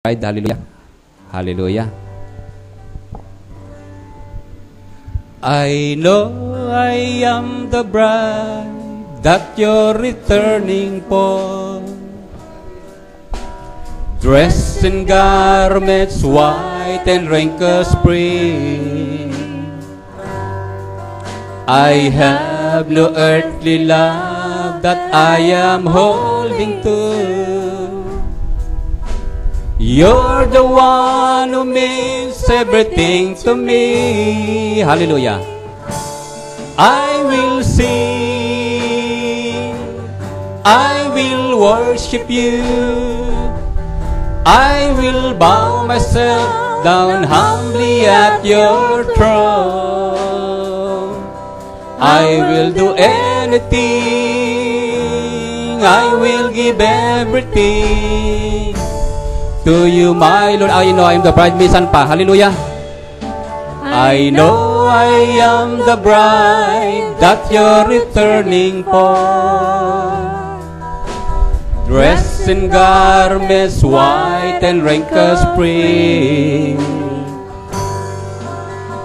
Hallelujah. Hallelujah. I know I am the bride that you're returning for, dressed in garments white and wrinkle-free. I have no earthly love that I am holding to. You're the one who means everything to me. Hallelujah. I will sing, I will worship you, I will bow myself down humbly at your throne. I will do anything, I will give everything to you, my Lord. I know I am the bride. Minsan pa. Hallelujah. I know I am the bride that you're returning for, dressed in garments white and wrinkle-free.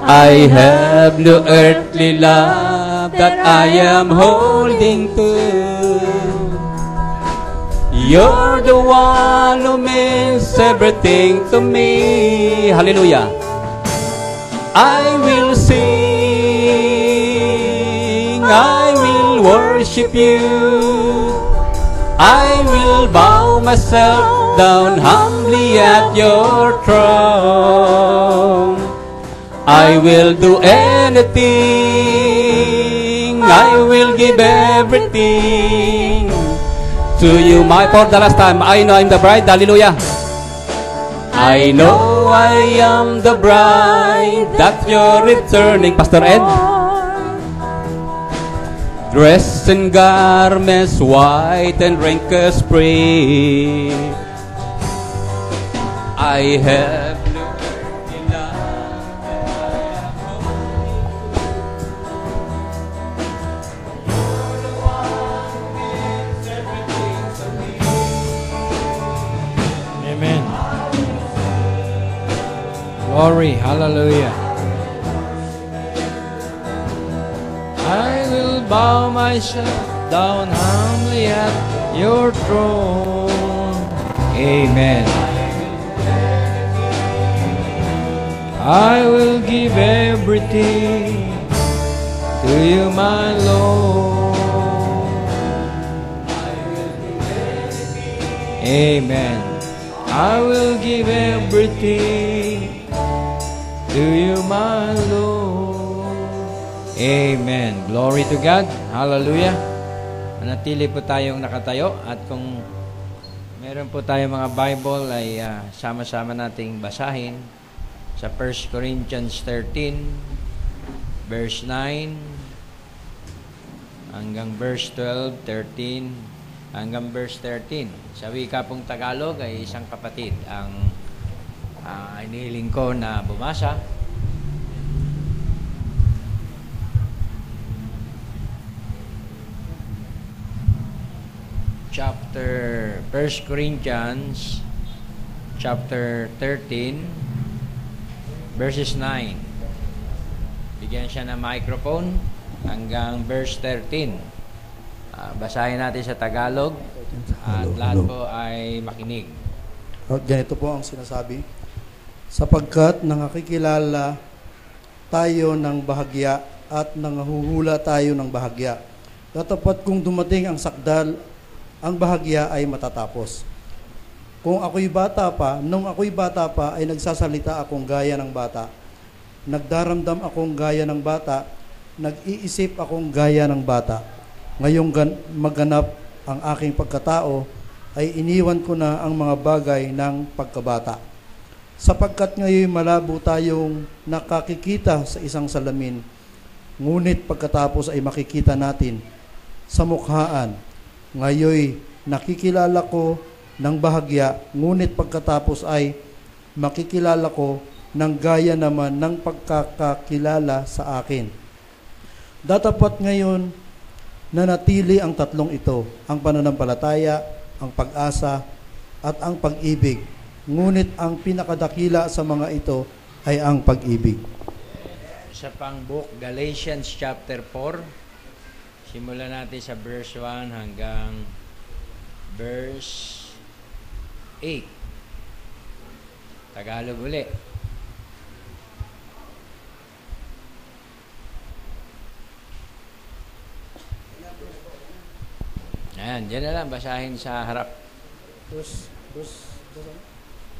I have no earthly love that I am holding to. You're the one who means everything to me. Hallelujah. I will sing, I will worship you, I will bow myself down humbly at your throne. I will do anything, I will give everything to you, my, for the last time. I know I'm the bride. Hallelujah. I know I am the bride that you're returning. Pastor Ed. Dressed in garments white and wrinkle-free. I have no earthly love. You're the one who means everything to me. Amen. Glory, hallelujah. I will bow myself down humbly at your throne. Amen. I will give everything to you, my Lord. Amen. I will give everything to you, my Lord. Amen. Glory to God. Hallelujah. Manatili po tayong nakatayo, at kung meron po tayong mga Bible ay sama-sama nating basahin sa 1 Corinthians 13 verse 9 hanggang verse 12, 13 hanggang verse 13. Sa wika pong Tagalog ay isang kapatid ang inihiling ko na bumasa. Chapter 1 Corinthians chapter 13 verses 9. Bigyan siya ng microphone hanggang verse 13. Basahin natin sa Tagalog at lahat po ay makinig. Ganito po ang sinasabi. Sapagkat nakakikilala tayo ng bahagya at nangahuhula tayo ng bahagya. Tatapat kung dumating ang sakdal, ang bahagya ay matatapos. Kung ako'y bata pa, nung ako'y bata pa ay nagsasalita akong gaya ng bata. Nagdaramdam akong gaya ng bata, nag-iisip akong gaya ng bata. Ngayong maganap ang aking pagkatao, ay iniwan ko na ang mga bagay ng pagkabata. Sapagkat ngayon malabo tayong nakakikita sa isang salamin, ngunit pagkatapos ay makikita natin sa mukhaan. Ngayon nakikilala ko ng bahagya, ngunit pagkatapos ay makikilala ko ng gaya naman ng pagkakakilala sa akin. Datapat ngayon nanatili ang tatlong ito, ang pananampalataya, ang pag-asa, at ang pag-ibig. ngunit ang pinakadakila sa mga ito ay ang pag-ibig. Sa pang book, Galatians chapter 4. Simulan natin sa verse 1 hanggang verse 8. Tagalog uli. Ayan, dyan na lang, basahin sa harap.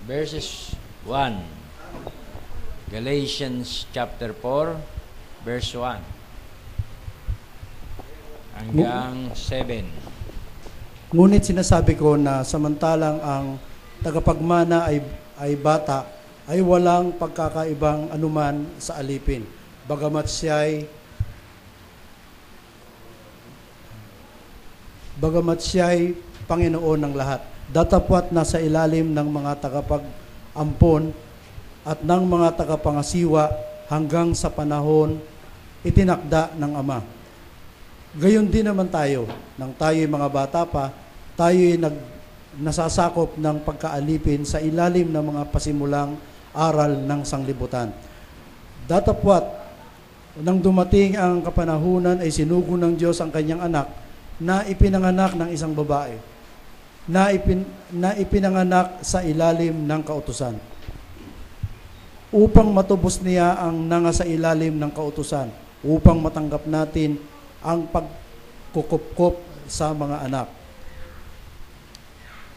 Verses 1. Galatians chapter 4, verse 1. Hanggang 7. Ngunit sinasabi ko na samantalang ang tagapagmana ay bata, ay walang pagkakaibang anuman sa alipin. Bagamat siya'y Panginoon ng lahat. Datapwat na sa ilalim ng mga tagapag-ampon at ng mga tagapangasiwa hanggang sa panahon itinakda ng Ama. Gayon din naman tayo, nang tayo'y mga bata pa, tayo'y nasasakop ng pagkaalipin sa ilalim ng mga pasimulang aral ng sanglibutan. Datapwat, nang dumating ang kapanahunan ay sinugo ng Diyos ang kanyang anak na ipinanganak ng isang babae, na ipinanganak sa ilalim ng kautusan, upang matubos niya ang nangasa ilalim ng kautusan, upang matanggap natin ang pagkukupkop sa mga anak.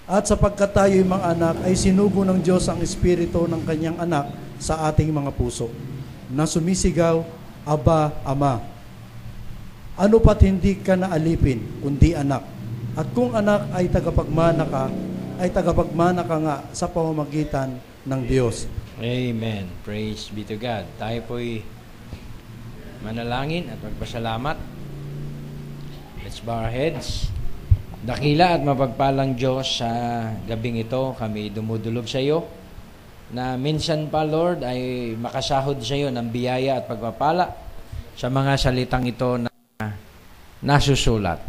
At sapagkat tayo'y mga anak, ay sinugo ng Diyos ang espiritu ng kanyang anak sa ating mga puso, na sumisigaw, Aba, Ama. Ano pat hindi ka na alipin, kundi anak. At kung anak ay tagapagmana ka nga sa pamamagitan ng Diyos. Amen. Praise be to God. Tayo po'y manalangin at magpasalamat. Let's bow our heads. Dakila at mapagpalang Diyos, sa gabing ito kami dumudulog sa iyo na minsan pa, Lord, ay makasahod sa iyo ng biyaya at pagpapala sa mga salitang ito na nasusulat.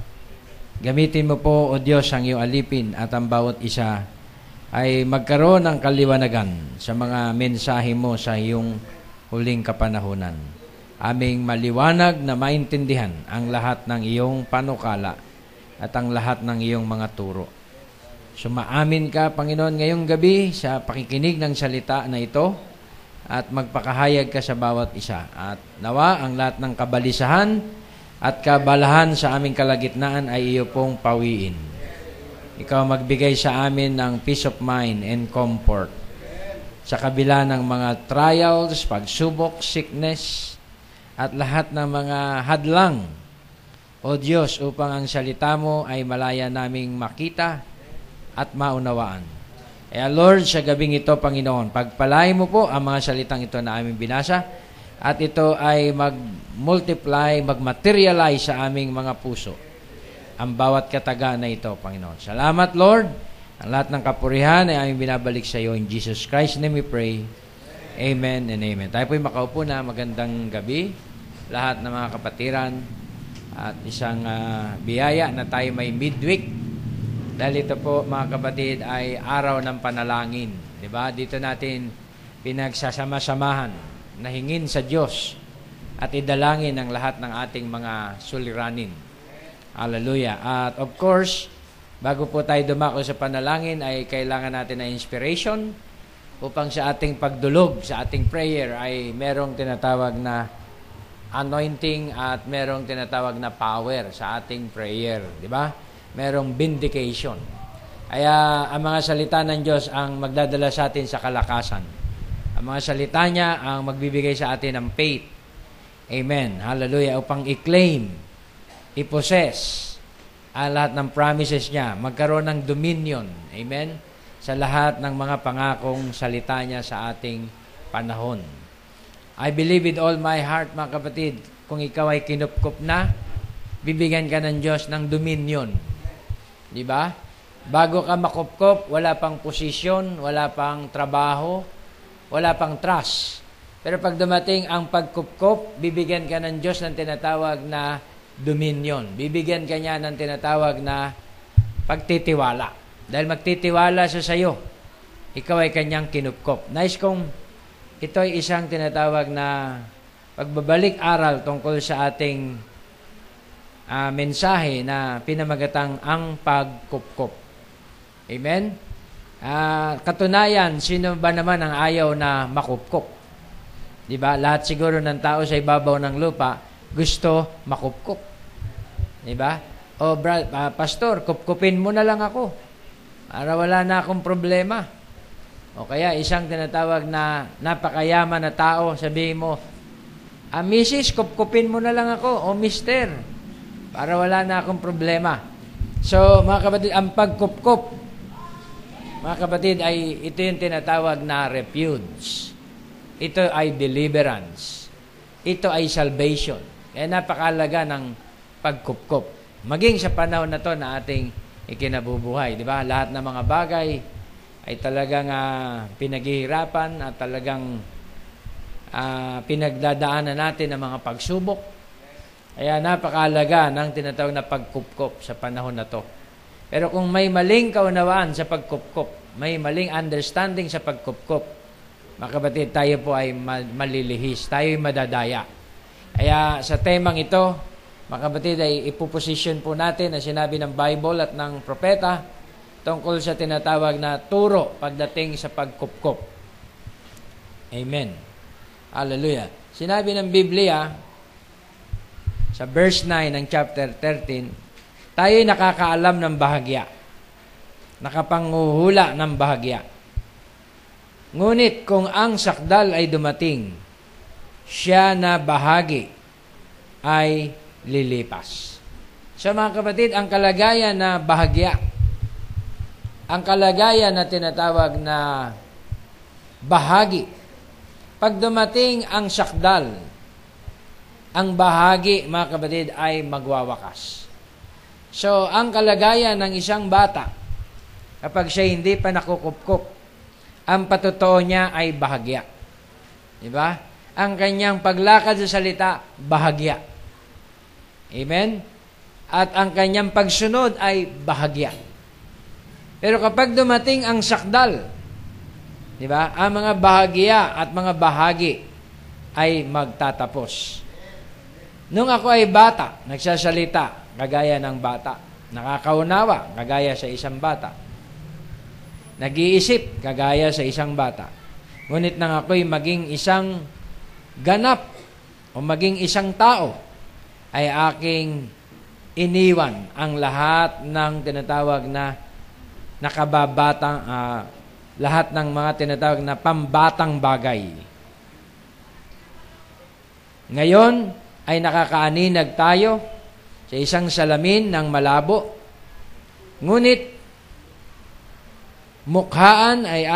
Gamitin mo po, O Diyos, ang iyong alipin at ang bawat isa ay magkaroon ng kaliwanagan sa mga mensahe mo sa iyong huling kapanahunan. Aming maliwanag na maintindihan ang lahat ng iyong panukala at ang lahat ng iyong mga turo. Sumaamin ka, Panginoon, ngayong gabi sa pakikinig ng salita na ito at magpakahayag ka sa bawat isa. At nawa ang lahat ng kabalisahan at kabalahan sa aming kalagitnaan ay iyo pong pawiin. Ikaw magbigay sa amin ng peace of mind and comfort sa kabila ng mga trials, pagsubok, sickness, at lahat ng mga hadlang, O Diyos, upang ang salita mo ay malaya naming makita at maunawaan. Kaya Lord, sa gabing ito, Panginoon, pagpalain mo po ang mga salitang ito na aming binasa at ito ay mag-multiply, mag-materialize sa aming mga puso. Ang bawat kataga na ito, Panginoon. Salamat, Lord. Ang lahat ng kapurihan ay aming binabalik sa iyo. In Jesus Christ's name we pray. Amen and amen. Tayo po'y makaupo na. Magandang gabi. Lahat ng mga kapatiran at isang biyaya na tayo may midweek. Dahil ito po, mga kapatid, ay araw ng panalangin. Diba? Dito natin pinagsasama-samahan na hingin sa Diyos at idalangin ang lahat ng ating mga suliranin. Hallelujah. At of course, bago po tayo dumako sa panalangin, ay kailangan natin ng inspiration upang sa ating pagdulog, sa ating prayer, ay merong tinatawag na anointing at merong tinatawag na power sa ating prayer. Di ba? Merong vindication. Kaya ang mga salita ng Diyos ang magdadala sa atin sa kalakasan. Ang mga salita niya ang magbibigay sa atin ng faith. Amen. Hallelujah. Upang i-claim, i-possess ang lahat ng promises niya. Magkaroon ng dominion. Amen. Sa lahat ng mga pangakong salita niya sa ating panahon. I believe with all my heart, mga kapatid, kung ikaw ay kinupkup na, bibigyan ka ng Diyos ng dominion. Di ba? Bago ka makupkup, wala pang posisyon, wala pang trabaho, wala pang trust. Pero pag dumating ang pagkupkup, bibigyan ka ng Diyos ng tinatawag na dominion. Bibigyan ka niya ng tinatawag na pagtitiwala. Dahil magtitiwala siya sa iyo. ikaw ay kanyang kinupkop. Nais kong ito ay isang tinatawag na pagbabalik aral tungkol sa ating mensahe na pinamagatang ang pagkupkop. Amen? Katunayan, sino ba naman ang ayaw na makupkop? Diba? Lahat siguro ng tao sa ibabaw ng lupa gusto makupkop. Diba? O pastor, kupkupin mo na lang ako para wala na akong problema. O kaya isang tinatawag na napakayaman na tao, sabihin mo, Mrs., kupkupin mo na lang ako, o Mister, para wala na akong problema. So, mga kapatid, ang pagkupkop, mga kapatid, ay ito yung tinatawag na refuge. Ito ay deliverance. Ito ay salvation. Kaya napakalaga ng pagkupkop. Maging sa panahon na to na ating ikinabubuhay. Di ba? Lahat ng mga bagay ay talagang pinaghihirapan at talagang pinagdadaanan natin ng mga pagsubok. Kaya napakalaga ng tinatawag na pagkupkop sa panahon na to. Pero kung may maling kaunawaan sa pagkupkop, may maling understanding sa pagkupkop, mga kapatid, tayo po ay malilihis, tayo ay madadaya. Kaya sa temang ito, mga kapatid, ay ipoposition po natin na sinabi ng Bible at ng propeta tungkol sa tinatawag na turo pagdating sa pagkupkop. Amen. Hallelujah. Sinabi ng Biblia, sa verse 9 ng chapter 13, tayo'y nakakaalam ng bahagya, nakapanguhula ng bahagya. Ngunit kung ang sakdal ay dumating, siya na bahagi ay lilipas. So mga kapatid, ang kalagayan na bahagya, ang kalagayan na tinatawag na bahagi, pag dumating ang sakdal, ang bahagi, mga kapatid, ay magwawakas. So, ang kalagayan ng isang bata, kapag siya hindi pa nakukupkup, ang patotoo niya ay bahagya. Diba? Ang kanyang paglakad sa salita, bahagya. Amen? At ang kanyang pagsunod ay bahagya. Pero kapag dumating ang sakdal, diba? Ang mga bahagya at mga bahagi ay magtatapos. Nung ako ay bata, nagsasalita, kagaya ng bata. Nakakaunawa, kagaya sa isang bata. Nag-iisip, kagaya sa isang bata. Ngunit nang ako'y maging isang ganap o maging isang tao, ay aking iniwan ang lahat ng tinatawag na nakababatang, lahat ng mga tinatawag na pambatang bagay. Ngayon, ay nakakaaninag tayo sa isang salamin ng malabo. Ngunit, mukhaan ay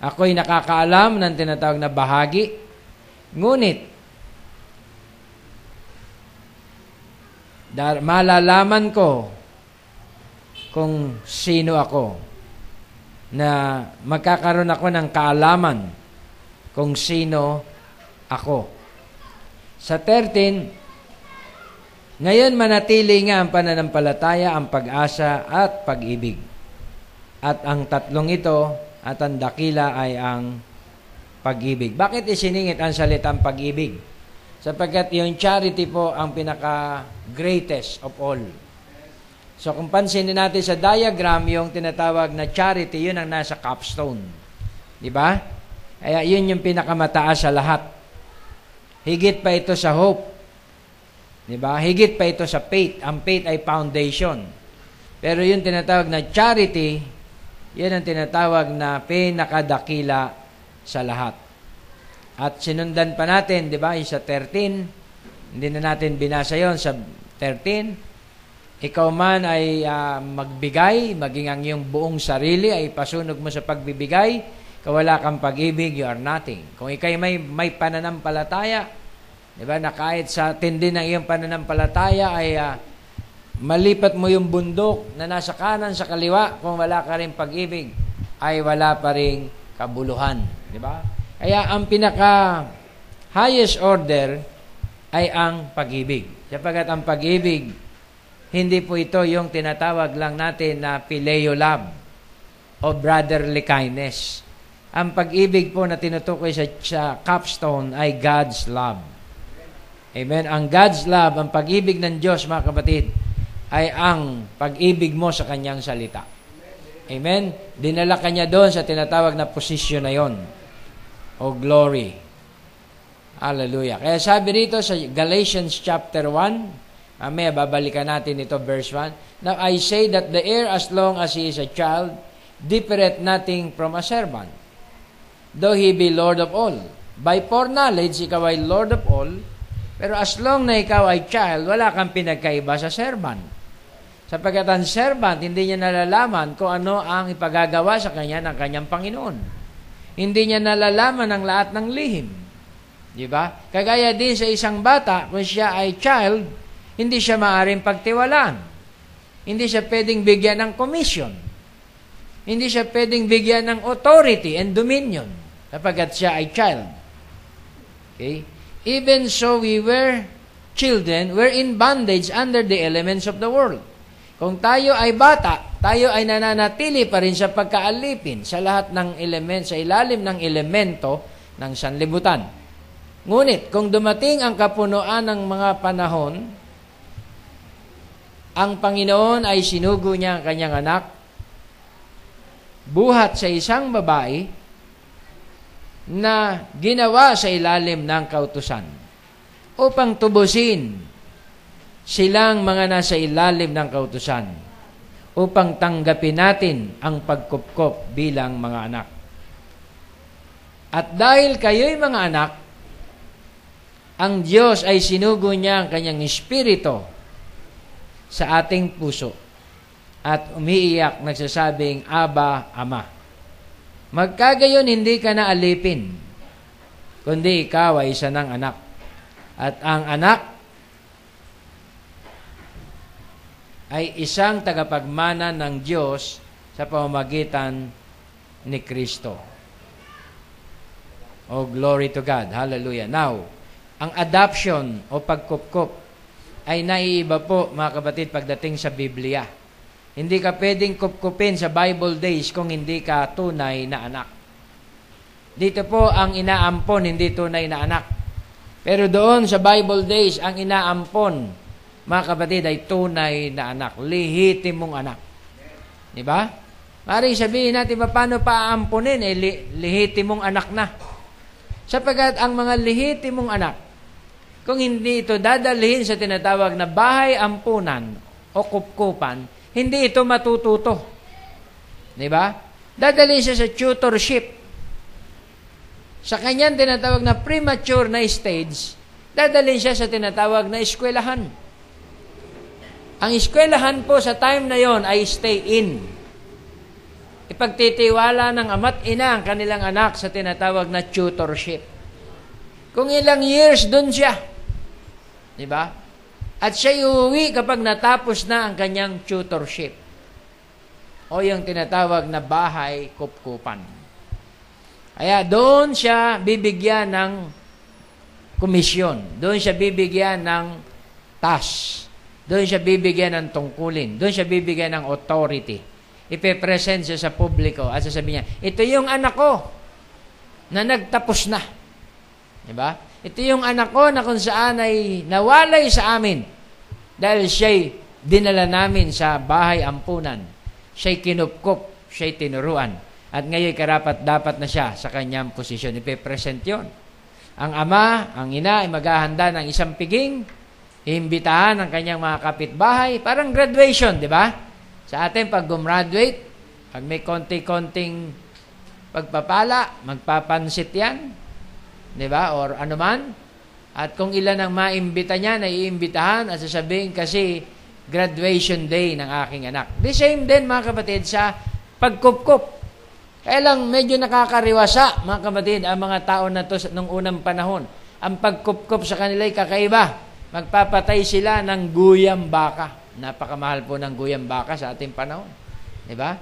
ako'y nakakaalam ng tinatawag na bahagi. Ngunit, malalaman ko kung sino ako, na magkakaroon ako ng kaalaman kung sino ako. Sa 13, ngayon manatili nga ang pananampalataya, ang pag-asa at pag-ibig. At ang tatlong ito at ang dakila ay ang pag-ibig. Bakit isiningit ang salitang pag-ibig? Sapagkat yung charity po ang pinaka-greatest of all. So kung pansinin natin sa diagram, yung tinatawag na charity, yun ang nasa capstone. Di ba? Kaya yun yung pinakamataas sa lahat. Higit pa ito sa hope. Diba? Higit pa ito sa faith. Ang faith ay foundation. Pero yung tinatawag na charity, yan ang tinatawag na pinakadakila sa lahat. At sinundan pa natin, diba, yung sa 13, hindi na natin binasa yon sa 13, ikaw man ay magbigay, maging ang iyong buong sarili ay pasunog mo sa pagbibigay, kawala kang pag-ibig, you are nothing. Kung ikay may pananampalataya, diba, na kahit sa tindi ng iyong pananampalataya ay malipat mo yung bundok na nasa kanan sa kaliwa, kung wala ka rin pag-ibig, ay wala pa rin kabuluhan. Diba? Kaya ang pinaka highest order ay ang pag-ibig. Sapagkat ang pag-ibig, hindi po ito yung tinatawag lang natin na phileo love. o brotherly kindness. Ang pag-ibig po na tinutukoy sa capstone ay God's love. Amen? Ang God's love, ang pag-ibig ng Diyos, mga kapatid, ay ang pag-ibig mo sa Kanyang salita. Amen? Dinala Kanya doon sa tinatawag na posisyon na yon. O glory. Hallelujah. Kaya sabi rito sa Galatians chapter 1, mamaya babalikan natin ito, verse 1. Now I say that the heir, as long as he is a child, differeth nothing from a servant, though he be Lord of all. By foreknowledge, ikaw ay Lord of all, pero as long na ikaw ay child, wala kang pinagkaiba sa servant. Sapagkat ang servant, hindi niya nalalaman kung ano ang ipagagawa sa kanya ng kanyang Panginoon. Hindi niya nalalaman ang lahat ng lihim. Di ba? Kagaya din sa isang bata, kung siya ay child, hindi siya maaaring pagtiwalaan. Hindi siya pwedeng bigyan ng commission. Hindi siya pwedeng bigyan ng authority and dominion sapagkat siya ay child. Okay? Even so, we were children, we're in bondage under the elements of the world. Kung tayo ay bata, tayo ay nananatili pa rin sa pagkaalipin sa lahat ng element, sa ilalim ng elemento ng sanlibutan. Ngunit, kung dumating ang kapunuan ng mga panahon, ang Panginoon ay sinugo niya ang kanyang anak, buhat sa isang babae, na ginawa sa ilalim ng kautusan upang tubusin silang mga nasa ilalim ng kautusan upang tanggapin natin ang pagkupkop bilang mga anak. At dahil kayo'y mga anak, ang Diyos ay sinugo niya ang kanyang espiritu sa ating puso at umiiyak nagsasabing, Aba, Ama. Magkagayon, hindi ka na alipin, kundi ikaw ay isa ng anak. At ang anak ay isang tagapagmana ng Diyos sa pamamagitan ni Kristo. Oh, glory to God. Hallelujah. Now, ang adoption o pagkupkop ay naiiba po, mga kapatid, pagdating sa Biblia. Hindi ka pwedeng kupkupin sa Bible days kung hindi ka tunay na anak. Dito po ang inaampon, hindi tunay na anak. Pero doon sa Bible days, ang inaampon, mga kapatid, ay tunay na anak. Lehitimong anak. Diba? Maring sabihin natin, paano paampunin? Lehitimong anak na. Sapagkat ang mga lehitimong anak, kung hindi ito dadalhin sa tinatawag na bahay ampunan o kupkupan, hindi ito matututo. Diba? Dadalhin siya sa tutorship. Sa kanyang tinatawag na premature na stage, dadalhin siya sa tinatawag na eskwelahan. Ang eskwelahan po sa time na yon ay stay in. Ipagtitiwala ng ama't ina ang kanilang anak sa tinatawag na tutorship. Kung ilang years doon siya. Diba? At siya uuwi kapag natapos na ang kanyang tutorship. O yung tinatawag na bahay kupkupan. Kaya doon siya bibigyan ng komisyon. Doon siya bibigyan ng task. Doon siya bibigyan ng tungkulin. Doon siya bibigyan ng authority. Ipe-present siya sa publiko at sasabihin niya, ito yung anak ko na nagtapos na. Diba? Ito yung anak ko na kung saan ay nawalay sa amin dahil siya'y dinala namin sa bahay ampunan. Siya'y kinupkup, siya'y tinuruan. At ngayon karapat-dapat na siya sa kanyang posisyon. Ipe-present yun. Ang ama, ang ina ay maghahanda ng isang piging, iimbitahan ang kanyang mga kapitbahay, parang graduation, di ba? Sa atin, pag gumraduate, pag may konti-konting pagpapala, magpapansit yan, di ba? Or anuman. At kung ilan ang maimbita niya, naiimbitahan at sasabihin kasi graduation day ng aking anak. The same din, mga kapatid, sa pagkupkup. Kaya lang, medyo nakakariwasa, mga kapatid, ang mga tao na to nung unang panahon. Ang pagkupkup sa kanila ay kakaiba. Magpapatay sila ng guyang baka. Napakamahal po ng guyang baka sa ating panahon. Diba?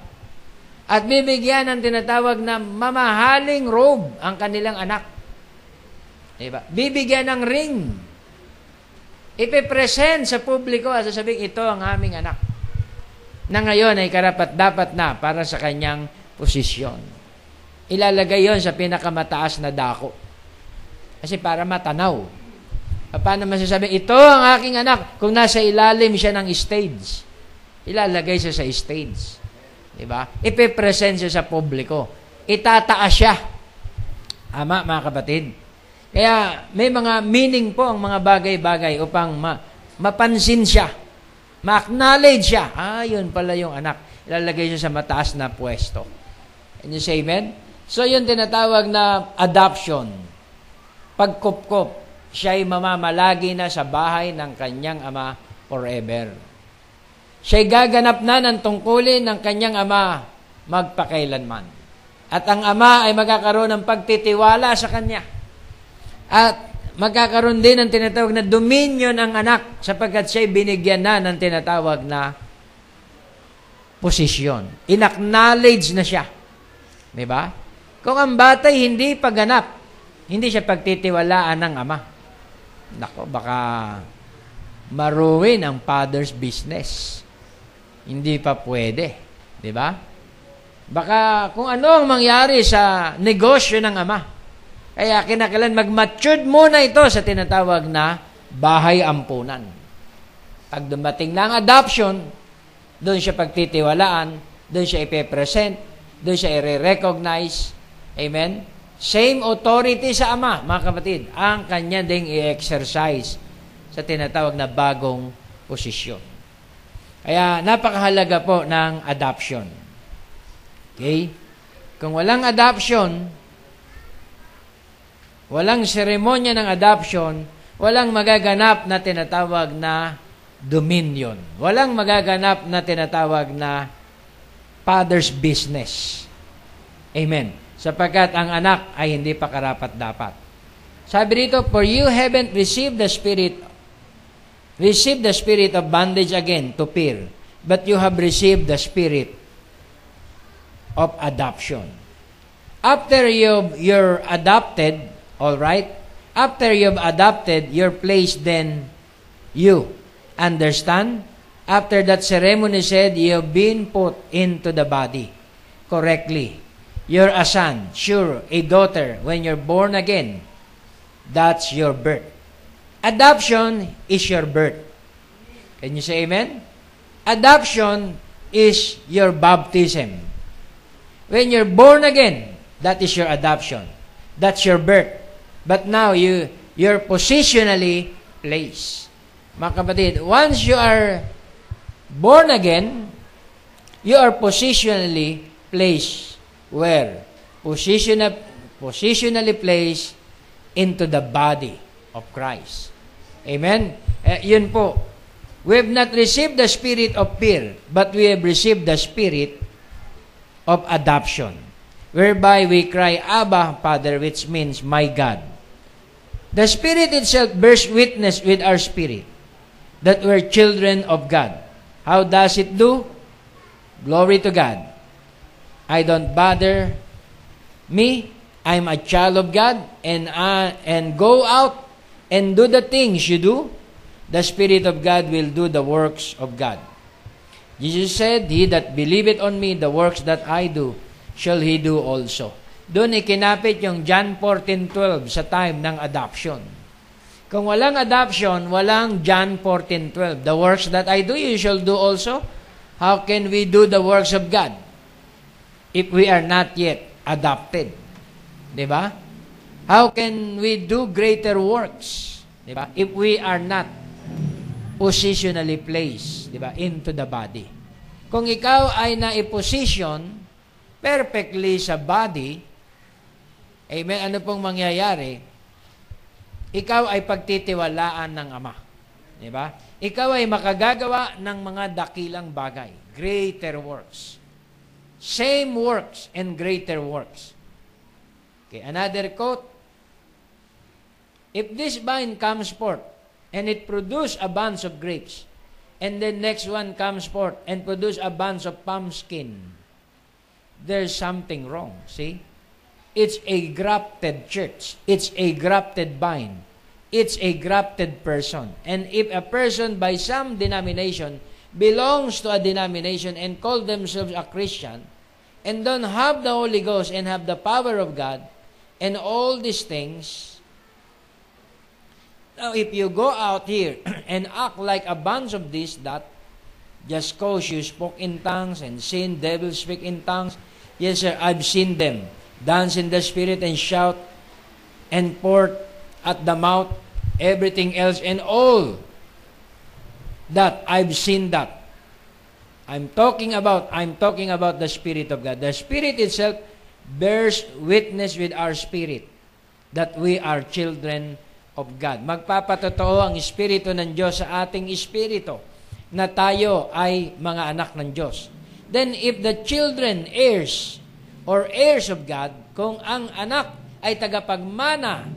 At bibigyan ng tinatawag na mamahaling robe ang kanilang anak. Diba? Bibigyan ng ring. Ipipresent sa publiko at sasabihin, ito ang aming anak. Na ngayon ay karapat-dapat na para sa kanyang posisyon. Ilalagay yon sa pinakamataas na dako. Kasi para matanaw. Paano masasabi, ito ang aking anak, kung nasa ilalim siya ng stage. Ilalagay siya sa stage. Diba? Ipipresent siya sa publiko. Itataas siya. Ama, mga kapatid. Kaya may mga meaning po ang mga bagay-bagay upang mapansin siya. Ma-acknowledge siya. Yun pala yung anak. Ilalagay siya sa mataas na pwesto. Can you say amen? So, yun tinatawag na adoption. Pagkupkop. Siya'y mamamalagi na sa bahay ng kanyang ama forever. Siya'y gaganap na ng tungkulin ng kanyang ama magpakailanman. At ang ama ay magkakaroon ng pagtitiwala sa kanya. At magkakaroon din ng tinatawag na dominion ang anak sapagkat siya'y binigyan na ng tinatawag na posisyon. Inacknowledge na siya. Diba? Kung ang batay hindi pagganap, hindi siya pagtitiwalaan ng ama. Nako, baka maruin ang father's business. Hindi pa pwede. Diba? Baka kung ano ang mangyari sa negosyo ng ama. Kaya kinakailan mag-matured muna ito sa tinatawag na bahay ampunan. Pag dumating na ang adoption, doon siya pagtitiwalaan, doon siya ipepresent, doon siya i-recognize. Amen? Same authority sa ama, mga kapatid, ang kanya ding i-exercise sa tinatawag na bagong posisyon. Kaya napakahalaga po ng adoption. Okay? Kung walang adoption, walang seremonya ng adoption, walang magaganap na tinatawag na dominion. Walang magaganap na tinatawag na father's business. Amen. Sapagkat ang anak ay hindi pa karapat-dapat. Sabi dito, for you haven't received the spirit of bondage again to fear, but you have received the spirit of adoption. After you're adopted, all right? After you've adopted, you're placed then you. Understand? After that ceremony said, you've been put into the body correctly. You're a son, sure, a daughter. When you're born again, that's your birth. Adoption is your birth. Can you say amen? Adoption is your baptism. When you're born again, that is your adoption. That's your birth. But now, you're positionally placed. Mga kapatid, once you are born again, you are positionally placed. Where? Positionally placed into the body of Christ. Amen? Yun po. We have not received the spirit of fear, but we have received the spirit of adoption, whereby we cry, Abba, Father, which means, my God. The Spirit itself bears witness with our spirit that we're children of God. How does it do? Glory to God. I don't bother me. I'm a child of God, and go out and do the things you do. The Spirit of God will do the works of God. Jesus said, he that believeth on me, the works that I do, shall he do also. Doon ikinapit yung John 14:12 sa time ng adoption. Kung walang adoption, walang John 14:12. The works that I do, you shall do also. How can we do the works of God if we are not yet adopted? Diba? How can we do greater works? Diba? If we are not positionally placed, diba, into the body. Kung ikaw ay na-position perfectly sa body, amen, ano pong mangyayari? Ikaw ay pagtitiwalaan ng Ama. Diba? Ikaw ay makagagawa ng mga dakilang bagay. Greater works. Same works and greater works. Okay, another quote. If this vine comes forth, and it produce a bunch of grapes, and then next one comes forth and produce a bunch of pumpkin, there's something wrong. See? It's a grafted church. It's a grafted vine. It's a grafted person. And if a person by some denomination belongs to a denomination and call themselves a Christian, and don't have the Holy Ghost and have the power of God and all these things, now if you go out here and act like a bunch of this, that, just cause you spoke in tongues and seen devils speak in tongues, yes sir, I've seen them dance in the Spirit and shout and pour at the mouth, everything else and all that, I've seen that. I'm talking about the Spirit of God. The Spirit itself bears witness with our spirit that we are children of God. Magpapatotoo ang Espiritu ng Diyos sa ating espiritu na tayo ay mga anak ng Diyos. Then if the children heirs or heirs of God, kung ang anak ay tagapagmana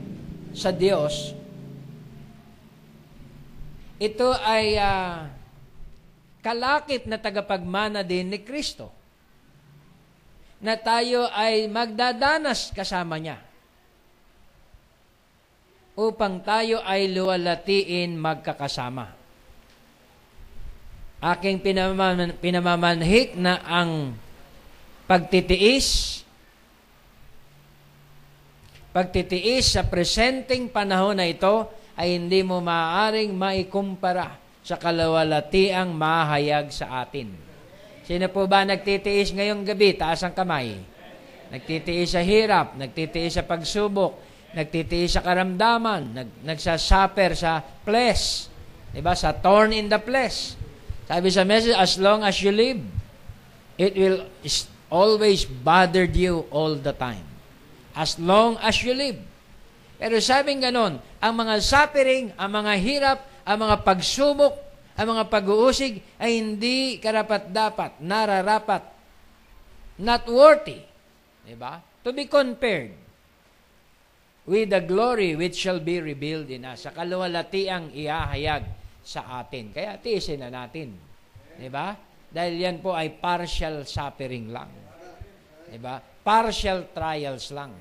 sa Diyos, ito ay kalakip na tagapagmana din ni Kristo, na tayo ay magdadanas kasama niya upang tayo ay luwalatiin magkakasama. Aking pinamamanhik na ang pagtitiis sa presenteng panahon na ito ay hindi mo maaaring maikumpara sa kalawalatiang mahayag sa atin. Sino po ba nagtitiis ngayong gabi? Taas ang kamay. Nagtitiis sa hirap, nagtitiis sa pagsubok, nagtitiis sa karamdaman, nagsasuffer sa flesh. Diba? Sa thorn in the flesh. Sabi sa message, as long as you live, it will always bother you all the time. As long as you live. Pero sabing ganon, ang mga suffering, ang mga hirap, ang mga pagsubok, ang mga pag-uusig ay hindi karapat-dapat, nararapat, not worthy, diba? To be compared with the glory which shall be revealed in us, sa kaluwalhatiang ihahayag sa atin. Kaya tiisin na natin, diba? Dahil yan po ay partial suffering lang, diba? Partial trials lang.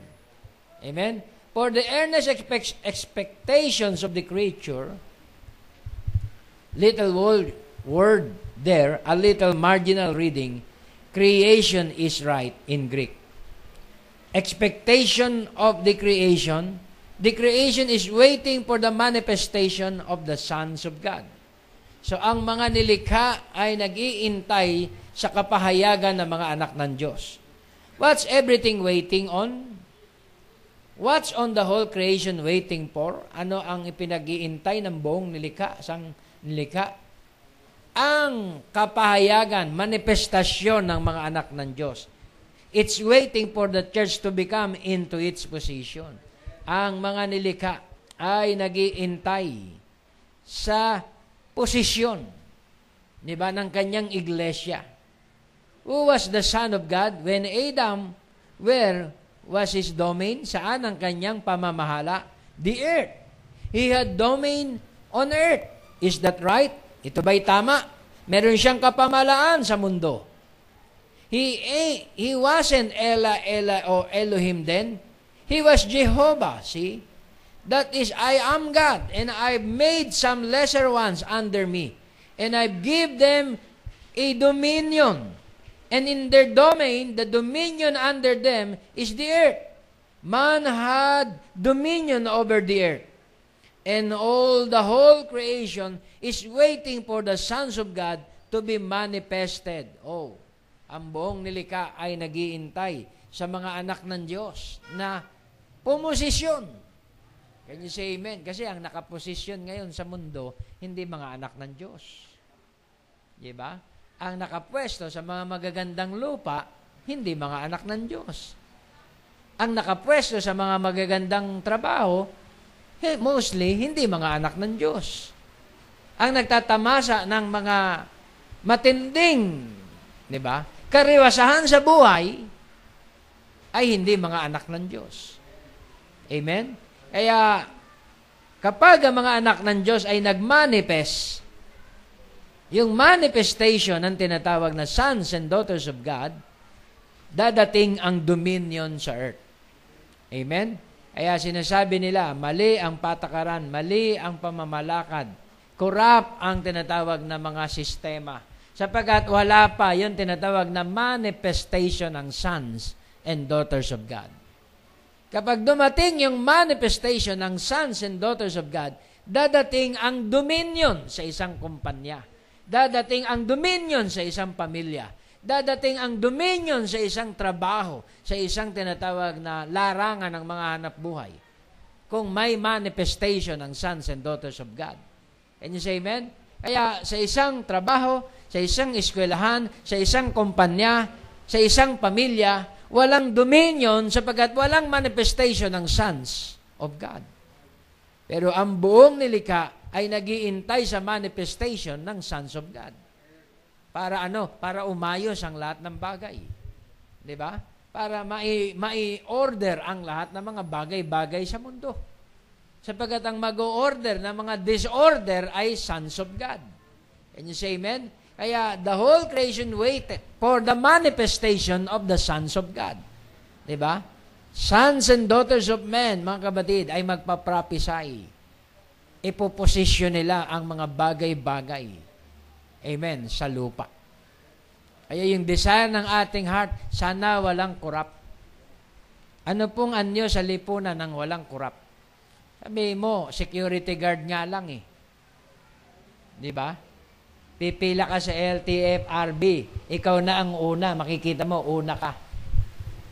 Amen? For the earnest expectations of the creature, little word there, a little marginal reading, creation is right in Greek. Expectation of the creation is waiting for the manifestation of the sons of God. So ang mga nilikha ay nag-iintay sa kapahayagan ng mga anak ng Diyos. What's everything waiting on? What's on the whole creation waiting for? Ano ang ipinag-iintay ng buong nilikha, sang nilikha? Ang kapahayagan, manifestasyon ng mga anak ng Diyos. It's waiting for the church to become into its position. Ang mga nilikha ay nag-iintay sa posisyon, di ba, ng kanyang iglesia. Who was the Son of God? When Adam, where was his domain? Saan ang kanyang pamamahala? The earth. He had domain on earth. Is that right? Ito ba'y tama? Meron siyang kapamalaan sa mundo. He wasn't Ela or Elohim then. He was Jehovah, see? That is, I am God, and I've made some lesser ones under me. And I've give them a dominion. And in their domain, the dominion under them is the earth. Man had dominion over the earth. And the whole creation is waiting for the sons of God to be manifested. Oh, ang buong nilikha ay nag-iintay sa mga anak ng Diyos na pumosisyon. Can you say amen? Kasi ang nakaposisyon ngayon sa mundo, hindi mga anak ng Diyos. Diba? Ang nakapwesto sa mga magagandang lupa, hindi mga anak ng Diyos. Ang nakapwesto sa mga magagandang trabaho, mostly, hindi mga anak ng Diyos. Ang nagtatamasa ng mga matinding, di ba, kariwasahan sa buhay, ay hindi mga anak ng Diyos. Amen? Kaya, kapag ang mga anak ng Diyos ay nag-manifest, yung manifestation ng tinatawag na sons and daughters of God, dadating ang dominion sa earth. Amen? Kaya sinasabi nila, mali ang patakaran, mali ang pamamalakad, corrupt ang tinatawag na mga sistema. Sapagkat wala pa yung tinatawag na manifestation ng sons and daughters of God. Kapag dumating yung manifestation ng sons and daughters of God, dadating ang dominion sa isang kumpanya. Dadating ang dominion sa isang pamilya. Dadating ang dominion sa isang trabaho, sa isang tinatawag na larangan ng mga hanap buhay. Kung may manifestation ng sons and daughters of God. Can you say amen? Kaya sa isang trabaho, sa isang eskwelahan, sa isang kumpanya, sa isang pamilya, walang dominion sapagkat walang manifestation ng sons of God. Pero ang buong nilikha ay nag-iintay sa manifestation ng sons of God. Para ano? Para umayos ang lahat ng bagay. 'Di ba? Para mai-order ang lahat ng mga bagay-bagay sa mundo. Sapagkat ang mag-o-order ng mga disorder ay sons of God. Can you say amen? Kaya the whole creation waited for the manifestation of the sons of God. Diba? Sons and daughters of men, mga kabatid, ay magpaprophesy. Ipoposisyon nila ang mga bagay-bagay. Amen. Sa lupa. Kaya yung desire ng ating heart, sana walang corrupt. Ano pong anyo sa lipunan ng walang corrupt? Sabi mo, security guard nga lang eh. Diba? Pipila ka sa LTFRB, ikaw na ang una, makikita mo, una ka.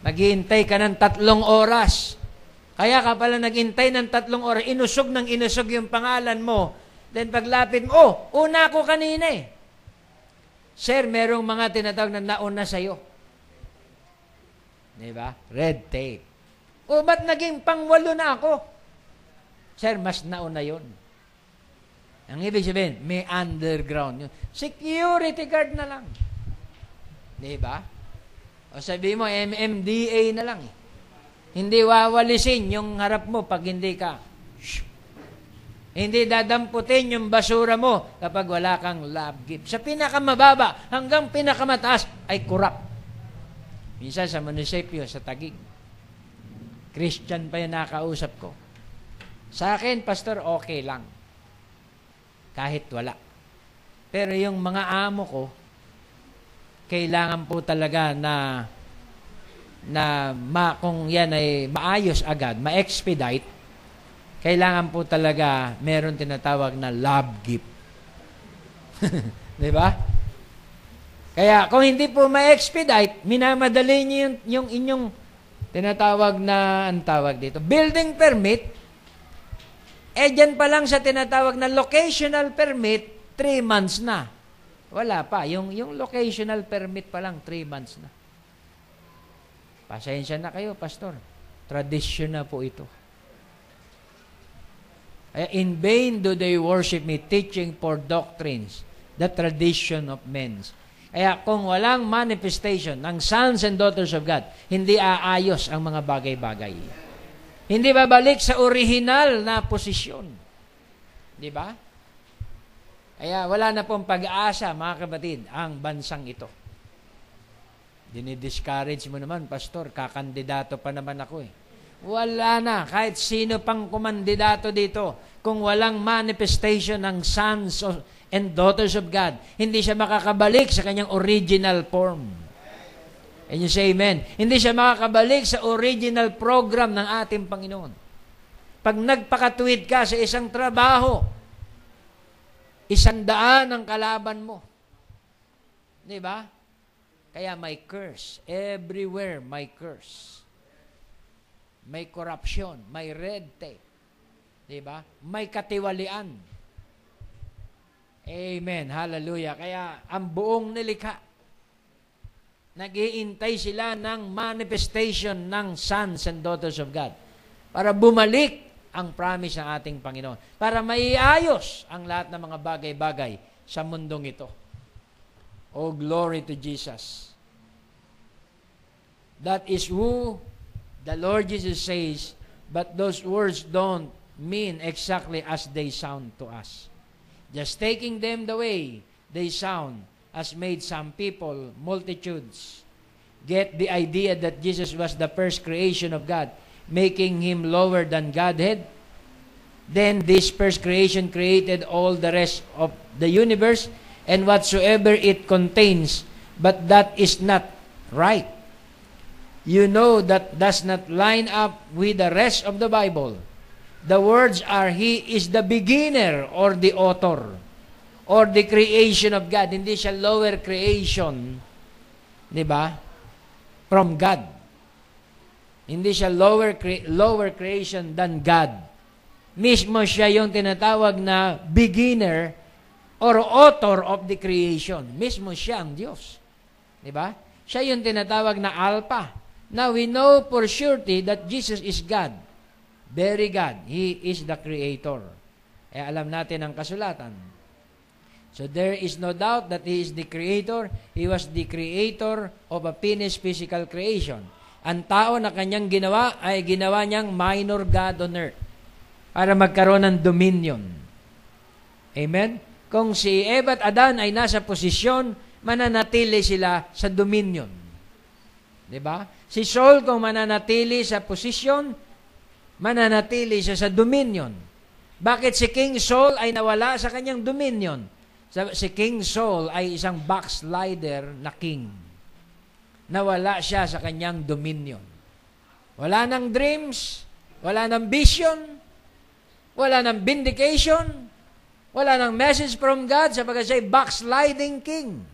Maghihintay ka ng 3 oras. Kaya ka pala naghintay ng 3 oras, inusog yung pangalan mo. Then paglapit mo, una ako kanina eh. Sir, merong mga tinatawag na nauna sa'yo. Diba? Red tape. O, ba't naging pang-8 na ako? Sir, mas nauna yun. Ang ibig sabihin, may underground yun. Security guard na lang. Diba? O sabi mo, MMDA na lang. Hindi wawalisin yung harap mo pag hindi ka. Shh. Hindi dadamputin yung basura mo kapag wala kang lab gift. Sa pinakamababa hanggang pinakamataas ay corrupt. Minsan sa munisipyo, sa Taguig. Christian pa yung nakausap ko. Sa akin, pastor, okay lang. Kahit wala. Pero yung mga amo ko, kailangan po talaga kung yan ay maayos agad, ma-expedite, kailangan po talaga meron tinatawag na love gift. Di ba? Kaya kung hindi po ma-expedite, minamadali niyo yung inyong tinatawag na, ang tawag dito, building permit. Dyan pa lang sa tinatawag na locational permit, 3 months na. Wala pa. Yung locational permit pa lang, 3 months na. Pasensya na kayo, pastor. Tradition na po ito. In vain do they worship me, teaching for doctrines, the tradition of men. Kaya kung walang manifestation ng sons and daughters of God, hindi aayos ang mga bagay-bagay. Hindi babalik sa original na posisyon. Di ba? Kaya wala na pong pag-asa, mga kabatid, ang bansang ito. Dinidiscourage mo naman, pastor, kakandidato pa naman ako eh. Wala na, kahit sino pang kumandidato dito, kung walang manifestation ng sons and daughters of God, hindi siya makakabalik sa kanyang original form. And you say amen. Hindi siya makakabalik sa original program ng ating Panginoon. Pag nagpakatuwid ka sa isang trabaho, 100 ang kalaban mo. Di ba? Kaya may curse. Everywhere may curse. May corruption. May red tape. Di ba? May katiwalian. Amen. Hallelujah. Kaya ang buong nilikha, nag-iintay sila ng manifestation ng sons and daughters of God para bumalik ang promise ng ating Panginoon, para maiayos ang lahat ng mga bagay-bagay sa mundong ito. Oh, glory to Jesus. That is who the Lord Jesus says, but those words don't mean exactly as they sound to us. Just taking them the way they sound has made some people, multitudes, get the idea that Jesus was the first creation of God, making Him lower than Godhead. Then this first creation created all the rest of the universe, and whatsoever it contains, but that is not right. You know that does not line up with the rest of the Bible. The words are, He is the beginner or the author or the creation of God. Hindi siya lower creation, di ba? From God. Hindi siya lower creation than God. Mismo siya yung tinatawag na beginner or author of the creation. Mismo siya ang Diyos. Di ba? Siya yung tinatawag na Alpha. Now, we know for surety that Jesus is God. Very God. He is the Creator. Alam natin ang kasulatan. So, there is no doubt that He is the Creator. He was the Creator of a finished physical creation. Ang tao na kanyang ginawa ay ginawa niyang minor God on earth para magkaroon ng dominion. Amen? Kung si Eva at Adan ay nasa posisyon, mananatili sila sa dominion. Diba? Si Saul, kung mananatili sa posisyon, mananatili siya sa dominion. Bakit si King Saul ay nawala sa kanyang dominion? Si King Saul ay isang backslider na king. Nawala siya sa kanyang dominion. Wala nang dreams, wala nang vision, wala nang vindication, wala nang message from God sapagkat siya ay backsliding king.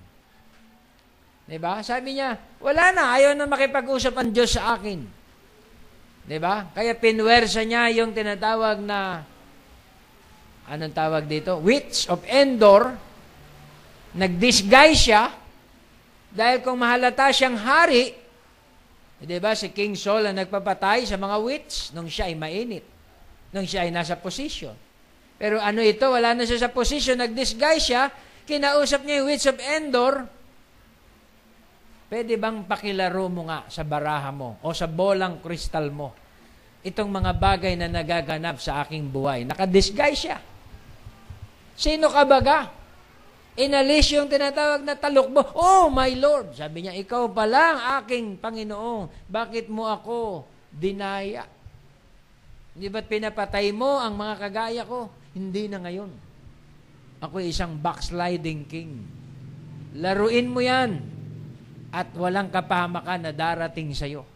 Diba? Sabi niya, wala na, ayaw na makipag-usap ang Diyos sa akin. Diba? Kaya pinwersa niya yung tinatawag na, anong tawag dito? Witch of Endor. Nag-disguise siya dahil kung mahalata siyang hari, diba, si King Saul ang nagpapatay sa mga witch nung siya ay mainit. Nung siya ay nasa posisyon. Pero ano ito, wala na siya sa posisyon, nag-disguise siya, kinausap niya yung witch of Endor, pwede bang pakilaro mo nga sa baraha mo o sa bolang kristal mo itong mga bagay na nagaganap sa aking buhay? Naka-disguise siya. Sino ka baga? Inalis yung tinatawag na talukbo. Oh, my Lord! Sabi niya, ikaw pa lang aking Panginoon. Bakit mo ako dinaya? Hindi ba't pinapatay mo ang mga kagaya ko? Hindi na ngayon. Ako ay isang backsliding king. Laruin mo yan at walang kapahamakan na darating sa'yo.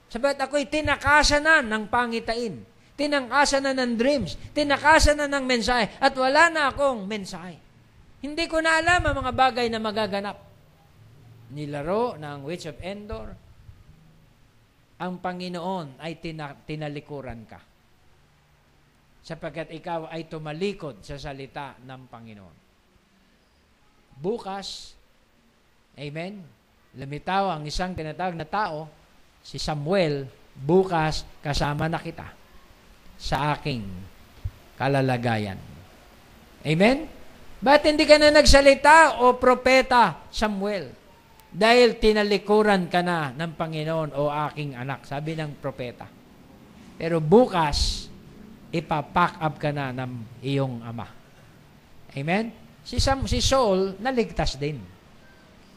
Sabat ako'y tinakasan na ng pangitain. Tinakasan na ng dreams. Tinakasan na ng mensahe. At wala na akong mensahe. Hindi ko na alam ang mga bagay na magaganap. Nilaro ng Witch of Endor. Ang Panginoon ay tinalikuran ka. Sapagkat ikaw ay tumalikod sa salita ng Panginoon. Bukas, amen, lumitaw ang isang tinatawag na tao, si Samuel, bukas kasama na kita sa aking kalalagayan. Amen? Ba't hindi ka na nagsalita o propeta, Samuel? Dahil tinalikuran ka na ng Panginoon o aking anak, sabi ng propeta. Pero bukas, ipapack up ka na ng iyong ama. Amen? Si Saul, naligtas din.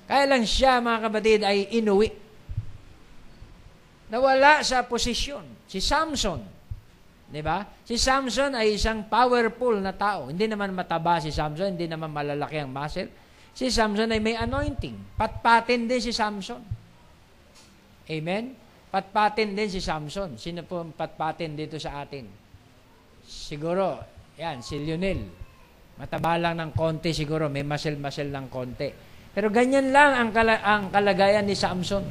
Kaya lang siya, mga kapatid, ay inuwi. Nawala sa posisyon. Si Samson, di ba? Si Samson ay isang powerful na tao. Hindi naman mataba si Samson, hindi naman malalaki ang muscle. Si Samson ay may anointing. Patpatin din si Samson. Amen? Patpatin din si Samson. Sino po patpatin dito sa atin? Siguro, yan, si Lionel. Mataba lang ng konti siguro, may muscle ng konti. Pero ganyan lang ang kalagayan ni Samson.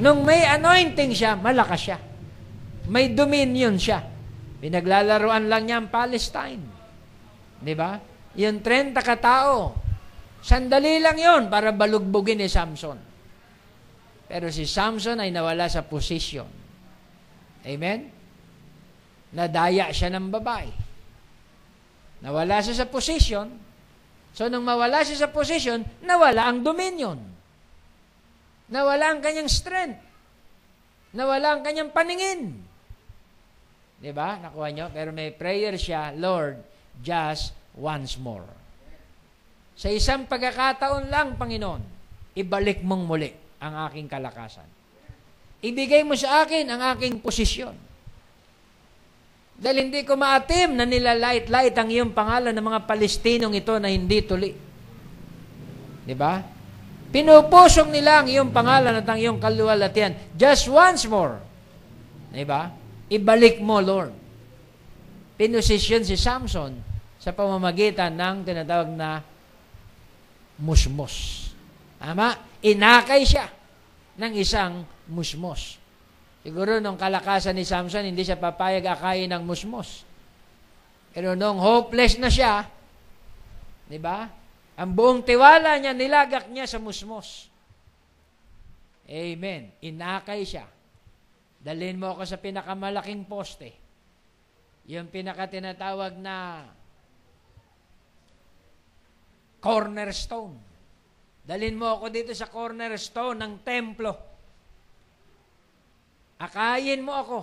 Nung may anointing siya, malakas siya. May dominion siya. Pinaglalaruan lang niya ang Palestine. Di ba? Yung 30 katao, sandali lang yon para balugbugin ni Samson. Pero si Samson ay nawala sa posisyon. Amen? Nadaya siya ng babae. Nawala siya sa posisyon. So, nung mawala siya sa posisyon, nawala ang dominion. Nawala ang kanyang strength. Nawala ang kanyang paningin. Diba? Nakuha nyo? Pero may prayer siya, Lord, just once more. Sa isang pagkakataon lang, Panginoon, ibalik mong muli ang aking kalakasan. Ibigay mo sa akin ang aking posisyon. Dahil hindi ko maatim na nilalait-lait ang iyong pangalan ng mga Palestinong ito na hindi tuli. Di ba? Pinupusok nila ang iyong pangalan at ang iyong kaluwalhatian. Just once more. Di ba? Ibalik mo, Lord. Pinosisyon si Samson sa pamamagitan ng tinatawag na musmos. Tama? Inakay siya ng isang musmos. Siguro nung kalakasan ni Samson, hindi siya papayag akayin ng musmos. Pero nung hopeless na siya, di ba? Ang buong tiwala niya, nilagak niya sa musmos. Amen. Inakay siya. Dalhin mo ako sa pinakamalaking poste. Yung pinakatinatawag na cornerstone. Dalhin mo ako dito sa cornerstone ng templo. Akayin mo ako.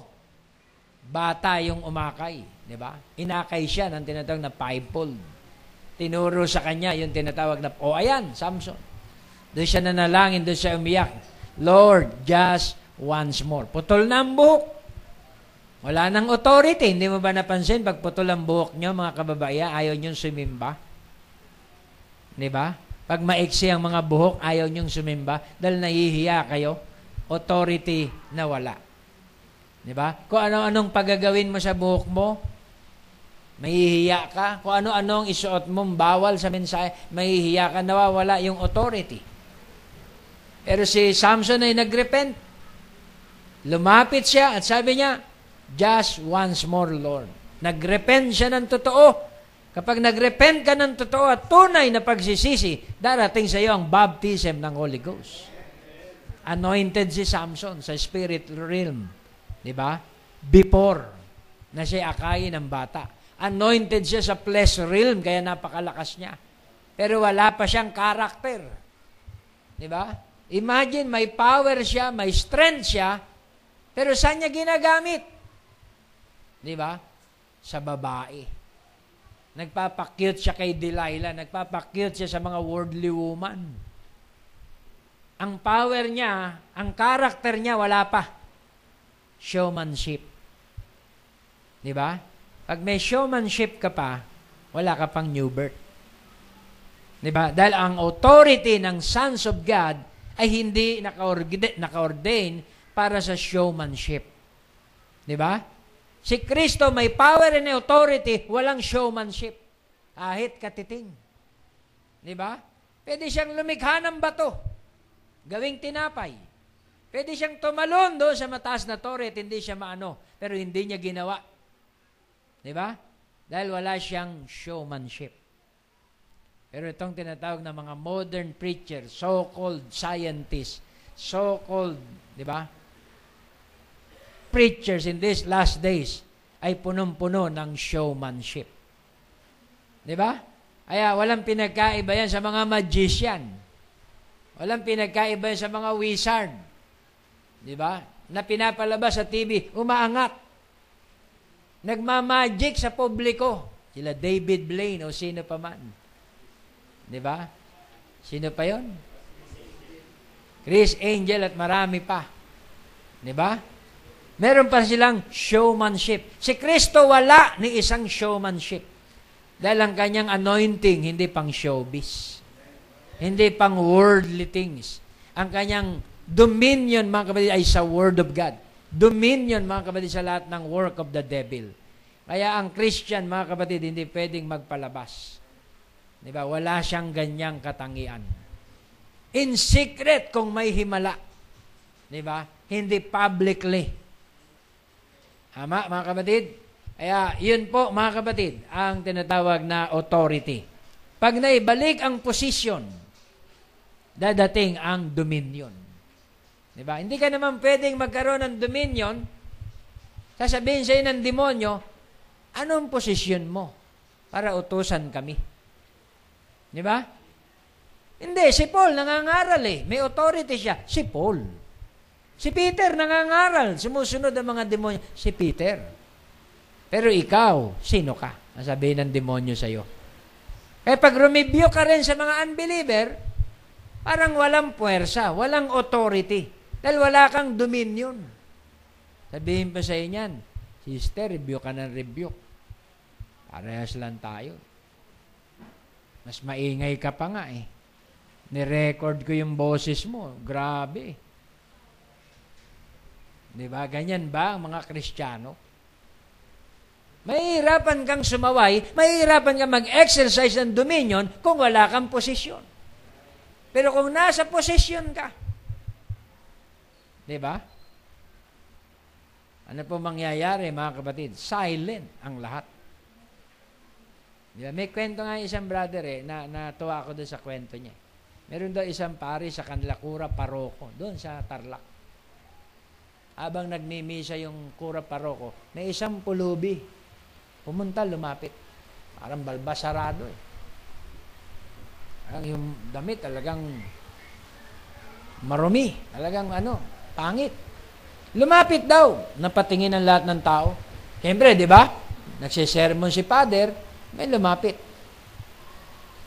Bata yung umakay, di ba? Inakay siya ng tinatawag na fivefold. Tinuro sa kanya yung tinatawag na, ayan, Samson. Doon siya nanalangin, doon siya umiyak. Lord, just once more. Putol na ang buhok. Wala nang authority. Hindi mo ba napansin, pag putol ang buhok nyo, mga kababaya, ayaw nyo sumimba? Di ba? Pag maiksi ang mga buhok, ayaw nyo sumimba dahil nahihiya kayo. Authority na wala. Di ba? Kung ano-anong pagagawin mo sa buhok mo, mahihiya ka. Kung ano-anong isuot mo, bawal sa mensahe, mahihiya ka, nawawala yung authority. Pero si Samson ay nagrepent. Lumapit siya at sabi niya, just once more, Lord. Nagrepent siya ng totoo. Kapag nagrepent ka ng totoo at tunay na pagsisisi, darating sa iyo ang baptism ng Holy Ghost. Anointed si Samson sa spirit realm. Diba? Before na siya akayin ng bata. Anointed siya sa flesh realm, kaya napakalakas niya. Pero wala pa siyang karakter. Diba? Imagine, may power siya, may strength siya, pero saan niya ginagamit? Diba? Sa babae. Nagpapakyut siya kay Delilah, nagpapakyut siya sa mga worldly woman. Ang power niya, ang karakter niya, wala pa. Showmanship. Di ba? Pag may showmanship ka pa, wala ka pang new birth. Di ba? Dahil ang authority ng sons of God ay hindi naka-ordain para sa showmanship. Di ba? Si Kristo may power and authority, walang showmanship. Kahit katiting. Di ba? Pwede siyang lumikha ng bato. Gawing tinapay. Pwede siyang tumalon doon sa mataas na torre at hindi siya maano. Pero hindi niya ginawa. Di ba? Dahil wala siyang showmanship. Pero itong tinatawag na mga modern preachers, so-called scientists, so-called, di ba, preachers in these last days ay punong-puno ng showmanship. Di ba? Kaya walang pinagkaiba yan sa mga magician. Walang pinagkaiba yan sa mga wizard. Di ba? Na pinapalabas sa TV, umaangat. Nagmamagic sa publiko. Sila David Blaine o sino pa man. Di ba? Sino pa yon? Chris Angel at marami pa. Di ba? Meron pa silang showmanship. Si Kristo wala ni isang showmanship. Dahil ang kanyang anointing, hindi pang showbiz. Hindi pang worldly things. Ang kanyang dominion, mga kapatid, ay sa Word of God. Dominion, mga kapatid, sa lahat ng work of the devil. Kaya ang Christian, mga kapatid, hindi pwedeng magpalabas. Di ba? Wala siyang ganyang katangian. In secret, kung may himala. Di ba? Hindi publicly. Tama, mga kapatid? Kaya, yun po, mga kapatid, ang tinatawag na authority. Pag naibalik ang posisyon, dadating ang dominion. Diba? Hindi ka naman pwedeng magkaroon ng dominion, sasabihin sa'yo ng demonyo, anong posisyon mo para utusan kami? Diba? Hindi, si Paul nangangaral May authority siya. Si Paul. Si Peter nangangaral. Sumusunod ang mga demonyo. Si Peter. Pero ikaw, sino ka? Sasabihin ng demonyo sa'yo. Kaya pag rumibyo ka rin sa mga unbeliever, parang walang puwersa, walang authority. Dahil wala kang dominion. Sabihin pa sa inyan, Sister, rebuke ka ng rebuke. Parehas lang tayo. Mas maingay ka pa nga eh. Ni-record ko yung boses mo. Grabe. Di ba? Ganyan ba ang mga Kristiyano? Mahihirapan kang sumaway, mahihirapan kang mag-exercise ng dominion kung wala kang posisyon. Pero kung nasa posisyon ka, di ba? Ano po mangyayari, mga kapatid? Silent ang lahat. Diba? May kwento nga isang brother na natuwa ako doon sa kwento niya. Meron daw isang pari sa kanila kura paroko, doon sa Tarlac. Habang nagmimisa yung kura paroko, may isang pulubi. Pumunta, lumapit. Parang balbasarado eh. Yung damit talagang marumi. Talagang pangit. Lumapit daw. Napatingin ang lahat ng tao. Siyempre, di ba? Nagsisermon si Father, may lumapit.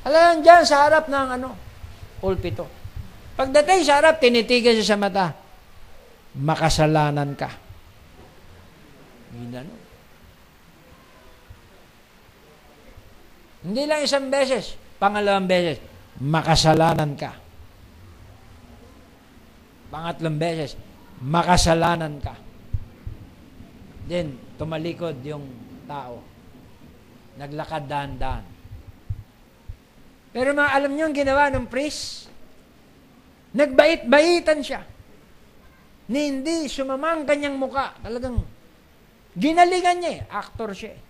Alam dyan sa harap ng pulpito. Pagdating sa harap, tinitigan siya sa mata. Makasalanan ka. Ginano. Hindi lang isang beses, pangalawang beses, makasalanan ka. Pangatlong beses, makasalanan ka. Then, tumalikod yung tao. Naglakad dahan-dahan. Pero alam niyo ang ginawa ng priest? Nagbait-baitan siya. Hindi sumamang kanyang muka. Talagang ginalingan niya eh. Actor siya eh.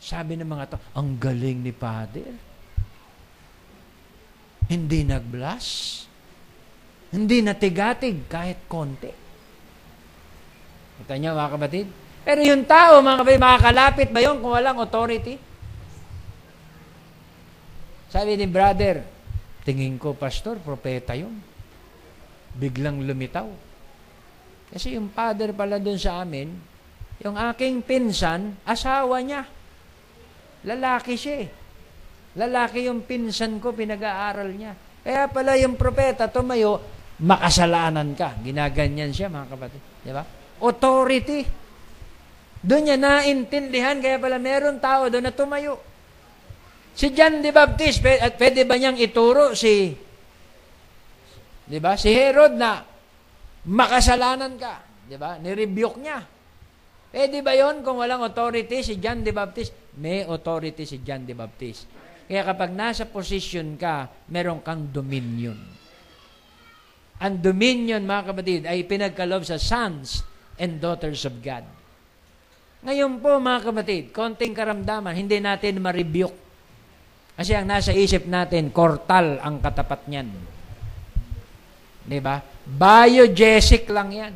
Sabi ng mga tao, ang galing ni Father. Hindi nag-blush. Hindi natigatig kahit konti. Kita niyo mga kapatid? Pero yung tao, mga kapatid, makakalapit ba yun kung walang authority? Sabi ni brother, tingin ko, pastor, propeta yun. Biglang lumitaw. Kasi yung father pala dun sa amin, yung aking pinsan, asawa niya. Lalaki siya eh. Lalaki yung pinsan ko, pinag-aaral niya. Kaya pala yung propeta tumayo, makasalanan ka. Ginaganyan siya, mga kapatid. Di ba? Authority. Doon niya naintindihan, kaya pala meron tao doon na tumayo. Si John the Baptist, at pwede ba niyang ituro di ba? Si Herod na makasalanan ka. Di ba? Nirebuke niya. Pwede ba yon kung walang authority si John the Baptist? May authority si John the Baptist. Kaya kapag nasa position ka, meron kang dominion. Ang dominion, mga kapatid, ay pinagkaloob sa sons and daughters of God. Ngayon po, mga kapatid, konting karamdaman, hindi natin ma-rebuke. Kasi ang nasa isip natin, kortal ang katapat niyan. Diba? Biogesic lang yan.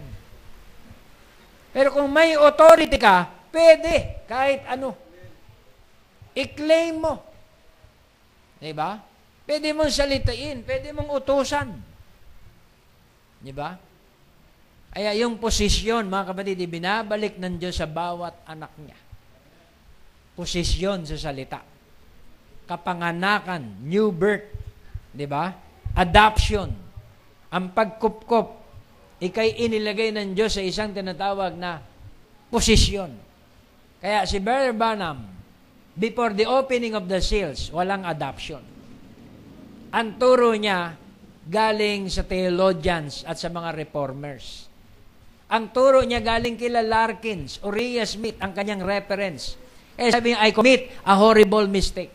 Pero kung may authority ka, pwede, kahit ano. I-claim mo. Diba? Pwede mong salitain, pwede mong utusan. Diba? Kaya yung posisyon, mga kapatid, binabalik ng Diyos sa bawat anak niya. Posisyon sa salita. Kapanganakan, new birth. Diba? Adoption. Ang pagkupkop. Ika'y inilagay ng Diyos sa isang tinatawag na posisyon. Kaya si Brother Branham, before the opening of the seals, walang adoption. Ang turo niya, galing sa theologians at sa mga reformers. Ang turo niya galing kila Larkins, Uriah Smith, ang kanyang reference. Sabi niya, I commit a horrible mistake.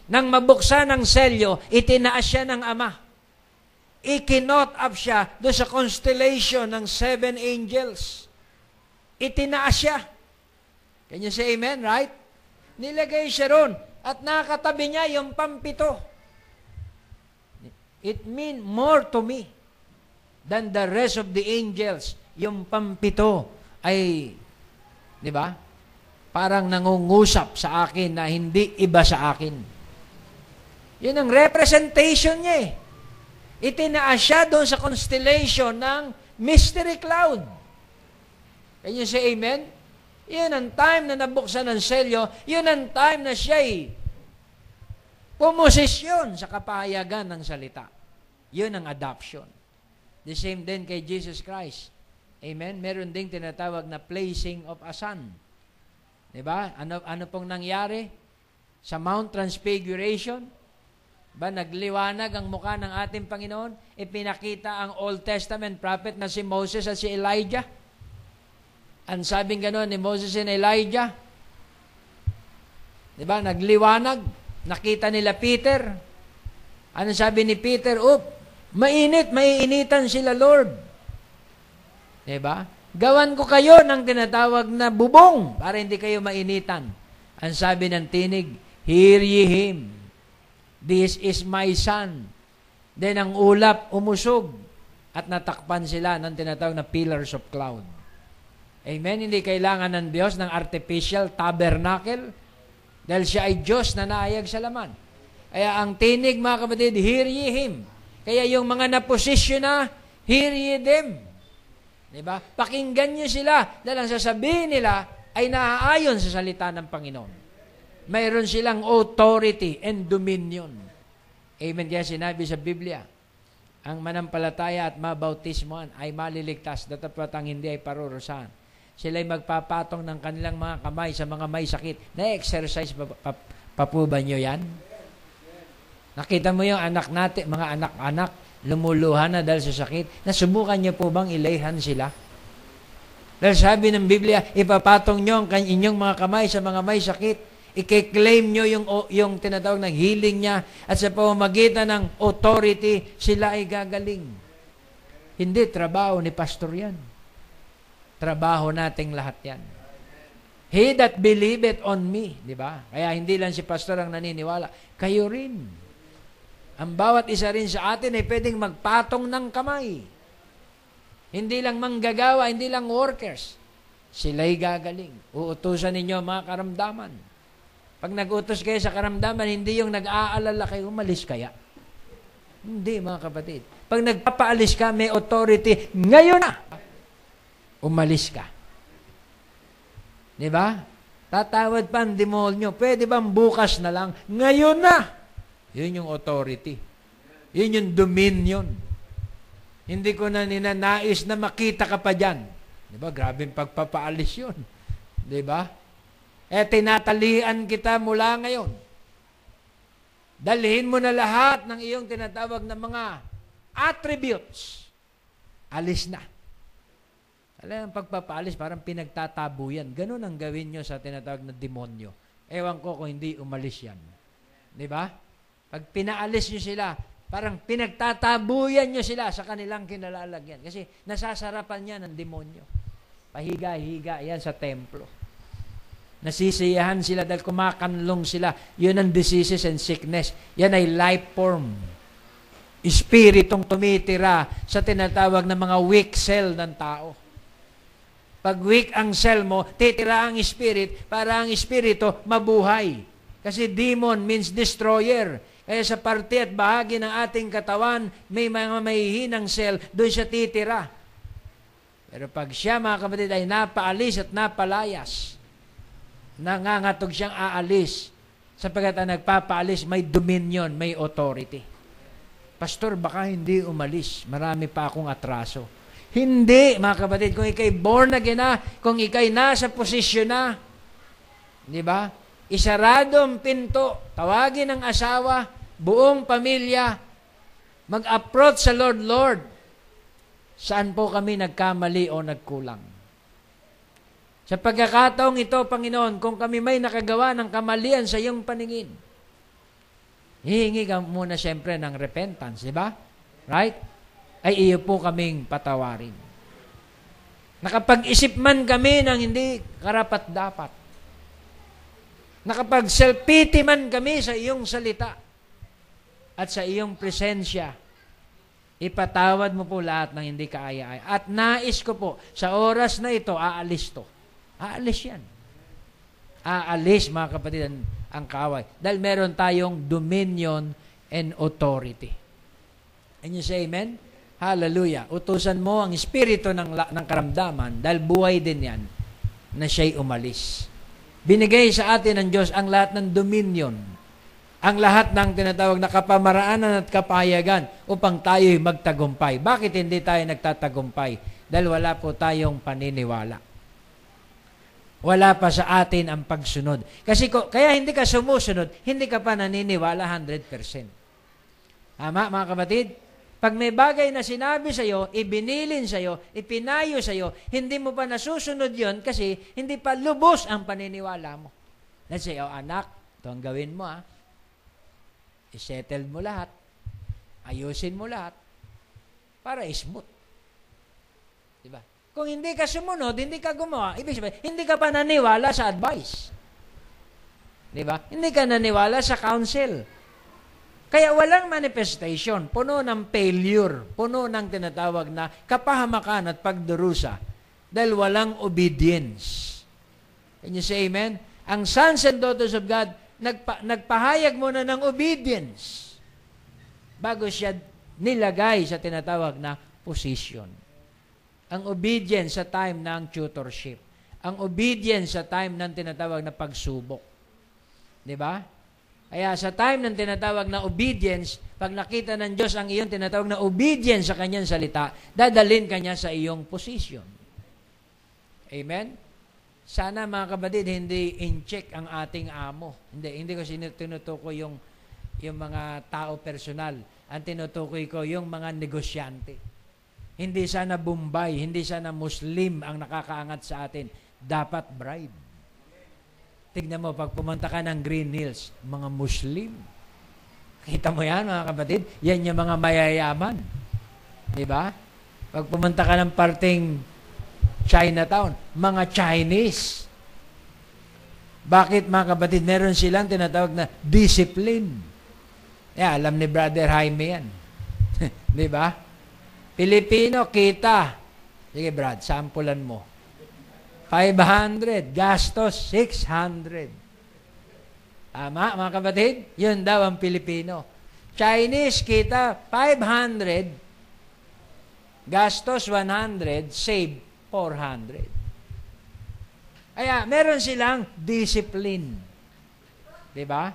Nang mabuksan ang selyo, itinaas siya ng Ama. Ikinot up siya doon sa constellation ng 7 angels. Itinaas siya. Can you say amen, right? Nilagay siya ron at nakatabi niya yung pampito. It mean more to me than the rest of the angels. Yung pampito ay, di ba? Parang nangungusap sa akin na hindi iba sa akin. Yun ang representation niya eh. Itinaas siya doon sa constellation ng mystery cloud. Can you say amen? Yun ang time na nabuksan ng selyo, yun ang time na siya'y pumosisyon sa kapahayagan ng salita. Yun ang adoption. The same din kay Jesus Christ. Amen? Meron ding tinatawag na placing of a sun. Diba? Ano pong nangyari? Sa Mount Transfiguration, ba, nagliwanag ang mukha ng ating Panginoon, ipinakita ang Old Testament prophet na si Moses at si Elijah. Ang sabing gano'n ni Moses and Elijah, diba, nagliwanag, nakita nila Peter. Ano sabi ni Peter? Maiinitan sila, Lord. Diba? Gawan ko kayo ng tinatawag na bubong para hindi kayo mainitan. Ang sabi ng tinig, hear ye him. This is my son. Then ang ulap umusog at natakpan sila ng tinatawag na pillars of cloud. Amen? Hindi kailangan ng Diyos ng artificial tabernacle dahil siya ay Diyos na naayag sa laman. Kaya ang tinig, mga kapatid, hear ye him. Kaya yung mga naposisyon na, hear ye them. Diba? Pakinggan nyo sila dahil ang sasabihin nila ay naaayon sa salita ng Panginoon. Mayroon silang authority and dominion. Amen. Kaya sinabi sa Biblia, ang manampalataya at mabautismoan ay maliligtas, datapat ang hindi ay parurusahan. Sila ay magpapatong ng kanilang mga kamay sa mga may sakit. Na-exercise pa po ba nyo yan? Nakita mo yung anak natin, mga anak-anak, lumuluhan na dahil sa sakit. Nasubukan nyo po bang ilayhan sila? Dahil sabi ng Biblia, ipapatong nyo ang inyong mga kamay sa mga may sakit. I-claim nyo yung tinatawag ng healing niya at sa pamamagitan ng authority, sila ay gagaling. Hindi trabaho ni pastor yan. Trabaho nating lahat yan. He that believeth on me, di ba? Kaya hindi lang si pastor ang naniniwala, kayo rin. Ang bawat isa rin sa atin ay pwedeng magpatong ng kamay. Hindi lang manggagawa, hindi lang workers. Sila'y gagaling. Uutusan ninyo mga karamdaman. Pag nag-utos kayo sa karamdaman, hindi yung nag-aalala kayo, umalis kaya. Hindi, mga kapatid. Pag nagpapaalis ka, may authority, ngayon na, umalis ka. Di ba? Tatawad pa ang demonyo, pwede bang bukas na lang? Ngayon na! Yun yung authority. Yun yung dominion. Hindi ko na ninanais na makita ka pa dyan. Di ba? Grabe yung pagpapaalis yun. Di ba? Tinatalian kita mula ngayon. Dalhin mo na lahat ng iyong tinatawag na mga attributes. Alis na. Alam, ang pagpapaalis, parang pinagtatabuyan. Ganun ang gawin nyo sa tinatawag na demonyo. Ewan ko kung hindi umalis yan. Di ba? Pag pinaalis nyo sila, parang pinagtatabuyan nyo sila sa kanilang kinalalagyan. Kasi nasasarapan yan ng demonyo. Pahiga-higa yan sa templo. Nasisiyahan sila dahil kumakanlong sila. Yun ang diseases and sickness. Yan ay life form. Espiritong tumitira sa tinatawag na mga weak cell ng tao. Pag weak ang cell mo, titira ang spirit para ang espiritu mabuhay. Kasi demon means destroyer. Kaya sa parte at bahagi ng ating katawan, may mga mahihinang cell, doon siya titira. Pero pag siya, mga kapatid, ay napaalis at napalayas, nangangatog siyang aalis, sapagkat ang nagpapaalis, may dominion, may authority. Pastor, baka hindi umalis. Marami pa akong atraso. Hindi, mga kapatid, kung ikay born again na, kung ikay nasa posisyon na, di ba? Isarado ang pinto, tawagin ang asawa, buong pamilya, mag-approach sa Lord, Lord, saan po kami nagkamali o nagkulang? Sa pagkakataong ito, Panginoon, kung kami may nakagawa ng kamalian sa iyong paningin, hihingi ka muna siyempre ng repentance, di ba? Right? Ay iyo po kaming patawarin. Nakapag-isip man kami ng hindi karapat-dapat. Nakapag-self-pity man kami sa iyong salita at sa iyong presensya, ipatawad mo po lahat ng hindi kaaya-aya. At nais ko po, sa oras na ito, aalis to. Aalis yan. Aalis, mga kapatid, ang kaway. Dahil meron tayong dominion and authority. And you say amen? Hallelujah. Utusan mo ang espiritu ng karamdaman dahil buhay din yan na siya'y umalis. Binigay sa atin ng Diyos ang lahat ng dominion, ang lahat ng tinatawag na kapamaraanan at kapahayagan upang tayo'y magtagumpay. Bakit hindi tayo nagtatagumpay? Dahil wala po tayong paniniwala. Wala pa sa atin ang pagsunod. Kasi kaya hindi ka sumusunod, hindi ka pa naniniwala 100%. Tama, mga kapatid? Pag may bagay na sinabi sa'yo, ibinilin sa'yo, ipinayo sa'yo, hindi mo pa nasusunod yon kasi hindi pa lubos ang paniniwala mo. Let's say, anak, ito ang gawin mo, isettle mo lahat, ayusin mo lahat, para smooth. Diba? Kung hindi ka sumunod, hindi ka gumawa, ibig sabihin, hindi ka pa naniwala sa advice. Diba? Hindi ka naniwala sa counsel. Kaya walang manifestation, puno ng failure, puno ng tinatawag na kapahamakan at pagdurusa dahil walang obedience. Can you say amen? Ang sons and daughters of God, nagpahayag muna ng obedience bago siya nilagay sa tinatawag na position. Ang obedience sa time ng tutorship. Ang obedience sa time ng tinatawag na pagsubok. Diba? Kaya sa time ng tinatawag na obedience, pag nakita ng Diyos ang iyong tinatawag na obedience sa kanyang salita, dadalhin kanya sa iyong position. Amen? Sana mga kapatid, hindi in-check ang ating amo. Hindi ko tinutukoy yung mga tao personal. Ang tinutukoy ko yung mga negosyante. Hindi sana Bombay, hindi sana Muslim ang nakakaangat sa atin. Dapat bribe. Tignan mo, pag pumunta ka ng Green Hills, mga Muslim. Kita mo yan, mga kapatid? Yan yung mga mayayaman. Diba? Pag pumunta ka ng parting Chinatown, mga Chinese. Bakit, mga kapatid? Meron silang tinatawag na discipline. Alam ni Brother Jaime yan. Diba? Pilipino, kita. Sige, Brad, sampulan mo. 500, gastos 600. Tama, mga kapatid? Yun daw ang Pilipino. Chinese, kita 500, gastos 100, save 400. Kaya, meron silang discipline. Diba?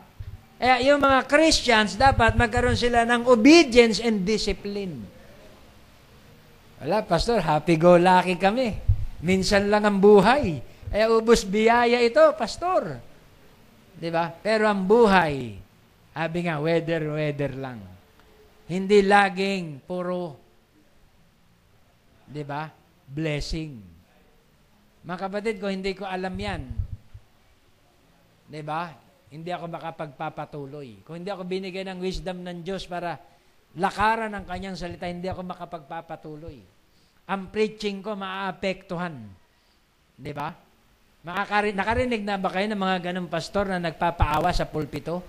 Kaya, yung mga Christians, dapat magkaroon sila ng obedience and discipline. Wala, Pastor, happy-go-lucky kami. Minsan lang ang buhay. Kaya ubos biyaya ito, Pastor. Diba? Pero ang buhay, sabi nga, weather lang. Hindi laging puro, diba? Blessing. Mga kapatid ko, hindi ko alam yan. Diba? Hindi ako makapagpapatuloy. Kung hindi ako binigyan ng wisdom ng Diyos para lakaran ang kanyang salita, hindi ako makapagpapatuloy. Ang preaching ko maaapektuhan. Di ba? Nakarinig na ba kayo ng mga ganong pastor na nagpapaawa sa pulpito?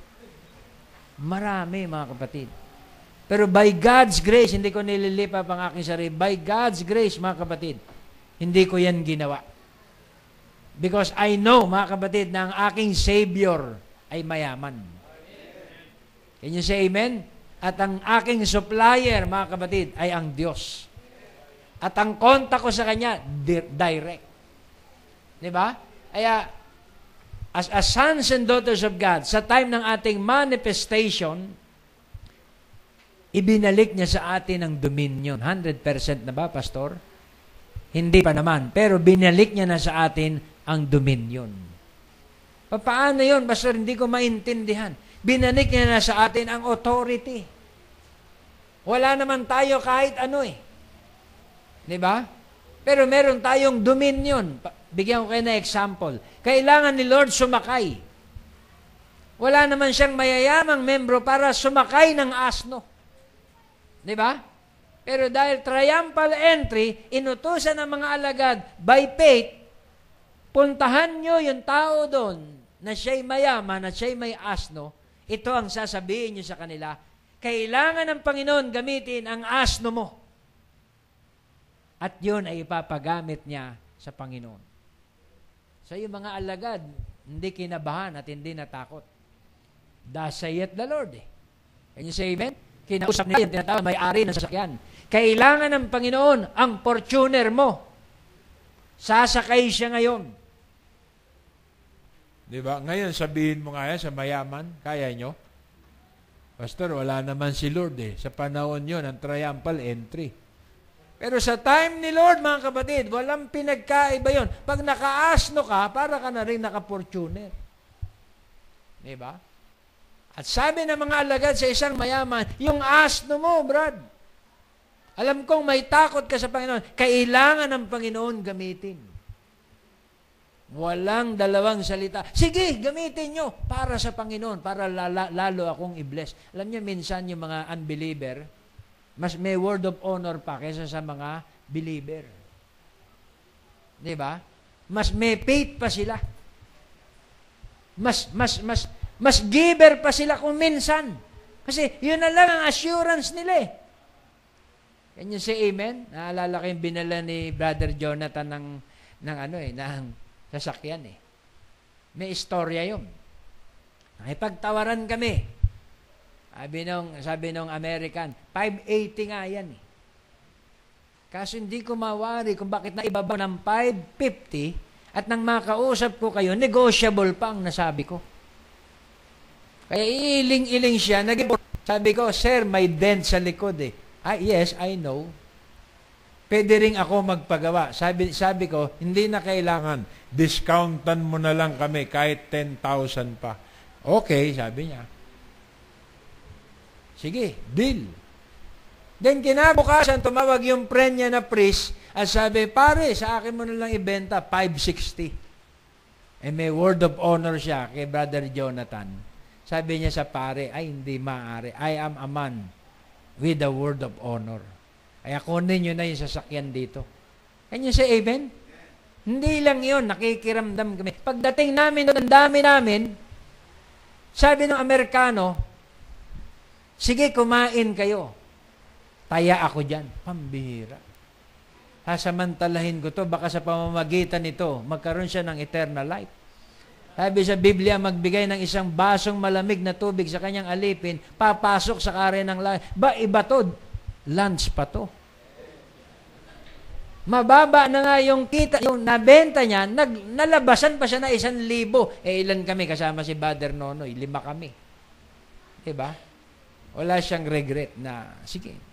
Marami, mga kapatid. Pero by God's grace, hindi ko nililipap ang aking sarili. By God's grace, mga kapatid, hindi ko yan ginawa. Because I know, mga kapatid, na ang aking Savior ay mayaman. Can you say amen? At ang aking supplier, mga kapatid, ay ang Diyos. At ang kontak ko sa Kanya, direct. Diba? Kaya, as sons and daughters of God, sa time ng ating manifestation, ibinalik niya sa atin ang dominion. 100% na ba, Pastor? Hindi pa naman. Pero binalik niya na sa atin ang dominion. Paano yun, Pastor? Hindi ko maintindihan. Binalik niya na sa atin ang authority. Wala naman tayo kahit ano eh. Diba? Pero meron tayong dominion. Bigyan ko kayo na example. Kailangan ni Lord sumakay. Wala naman siyang mayayamang membro para sumakay ng asno. Diba? Pero dahil triumphal entry, inutusan ng mga alagad by faith, puntahan nyo yung tao doon na siya'y mayaman at siya'y may asno, ito ang sasabihin nyo sa kanila, kailangan ng Panginoon gamitin ang asno mo. At yun ay ipapagamit niya sa Panginoon. So yung mga alagad, hindi kinabahan at hindi natakot. Thus saith the Lord. Can you say amen? Kinausap niya yung tinatawag, may-ari ng sasakyan. Kailangan ng Panginoon ang Fortuner mo. Sasakay siya ngayon. Diba? Ngayon, sabihin mo nga yan sa mayaman, kaya nyo? Pastor, wala naman si Lord eh. Sa panahon yun, ang triumphal entry. Pero sa time ni Lord, mga kapatid, walang pinagkaiba yon. Pag nakaasno ka, para ka na rin naka-fortuner. Diba? At sabi ng mga alagad sa isang mayaman, yung asno mo, Brad, alam kong may takot ka sa Panginoon, kailangan ng Panginoon gamitin. Walang dalawang salita. Sige, gamitin nyo para sa Panginoon, para lalo akong i-bless. Alam niyo, minsan yung mga unbeliever, mas may word of honor pa kaysa sa mga believer. Di ba? Mas may faith pa sila. Mas giver pa sila kung minsan. Kasi yun na lang ang assurance nila eh. Can you say amen? Naalala ko yung binala ni Brother Jonathan ng sasakyan eh. May istorya yun. Nakipagtawaran kami. Sabi nung American, 580 nga yan eh. Kaso hindi ko mawari kung bakit na ibaba ng 550 at nang makausap ko kayo, negotiable pa ang nasabi ko. Kaya iiling-iling siya. Sabi ko, sir, may dent sa likod eh. Yes, I know. Pwede rin ako magpagawa. Sabi ko, Hindi na kailangan. Discountan mo na lang kami kahit 10,000 pa. okay, sabi niya. Sige, deal. Then kinabukasan, tumawag yung friend niya na priest at sabi, pare, sa akin mo na lang ibenta, 560. May word of honor siya kay Brother Jonathan. Sabi niya sa pare, hindi maaari. I am a man with the word of honor. Kaya kunin nyo na yung sasakyan dito. Can you say amen? Hindi lang yun, nakikiramdam kami. Pagdating namin doon, ang dami namin, sabi ng Amerikano, sige, kumain kayo. Taya ako dyan. Pambihira. Sasamantalahin ko to, baka sa pamamagitan nito, magkaroon siya ng eternal life. Sabi sa Biblia, magbigay ng isang basong malamig na tubig sa kanyang alipin, papasok sa kare ng langit. Iba to. Lunch pa to. Mababa na nga yung kita, yung nabenta niya, nalabasan pa siya na 1,000. Ilan kami kasama si Brother Nonoy? 5 kami. Diba? Wala siyang regret na, sige.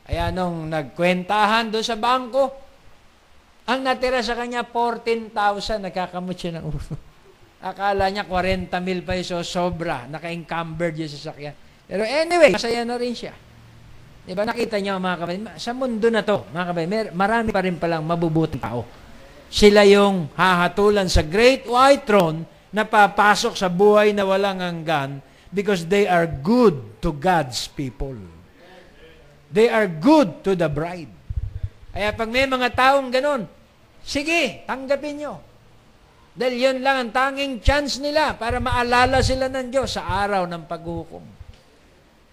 Kaya nung nagkwentahan doon sa bangko, ang natira sa kanya 14,000, nagkakamot siya ng ulo. Akala niya 40,000 pesos, sobra, naka-encumbered yung sasakyan. Pero anyway, masaya na rin siya. Diba, nakita niyo mga kapatid, sa mundo na to, mga kapatid, marami pa rin palang mabubuting tao. Sila yung hahatulan sa great white throne na papasok sa buhay na walang hanggan because they are good to God's people. They are good to the bride. Kaya pag may mga taong ganun, sige, tanggapin nyo. Dahil yun lang ang tanging chance nila para maalala sila ng Diyos sa araw ng paghukom.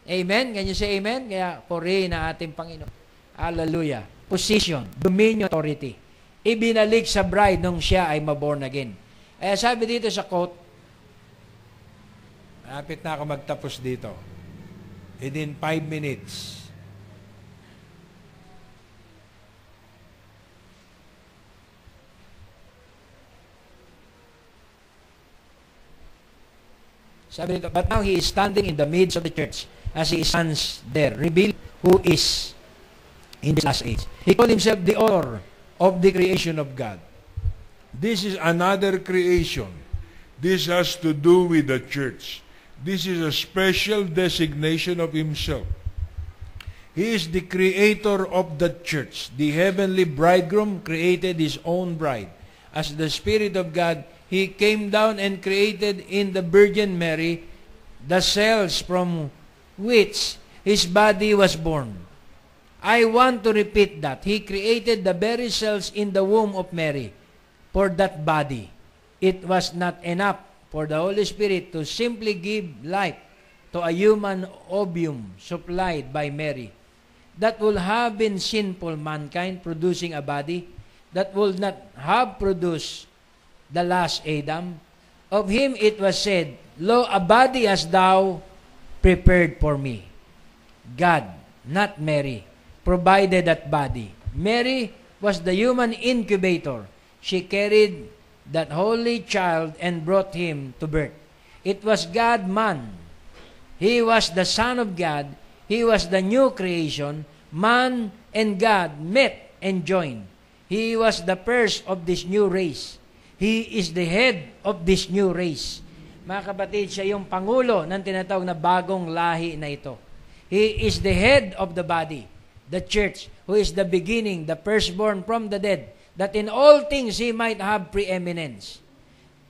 Amen? Can you say amen? Kaya purihin na ating Panginoon. Hallelujah. Position, dominion, authority. Ibinalik sa bride nung siya ay maborn again. Kaya sabi dito sa quote, Malapit na ako magtapos dito. Within 5 minutes. sabi dito, but now he is standing in the midst of the church as he stands there, revealed who is in this last age. He called himself the author of the creation of God. This is another creation. This has to do with the church. This is a special designation of himself. He is the creator of the church. The heavenly bridegroom created his own bride. As the Spirit of God, he came down and created in the Virgin Mary the cells from which his body was born. I want to repeat that. He created the very cells in the womb of Mary for that body. It was not enough for the Holy Spirit to simply give life to a human ovum supplied by Mary. That would have been sinful mankind producing a body that would not have produced the last Adam. Of him it was said, Lo, a body hast thou prepared for me. God, not Mary, provided that body. Mary was the human incubator. She carried that holy child and brought him to birth. It was God-man. He was the Son of God. He was the new creation. Man and God met and joined. He was the first of this new race. He is the head of this new race. Mga kapatid, siya yung pangulo ng tinatawag na bagong lahi na ito. He is the head of the body, the church, who is the beginning, the firstborn from the dead, that in all things he might have preeminence.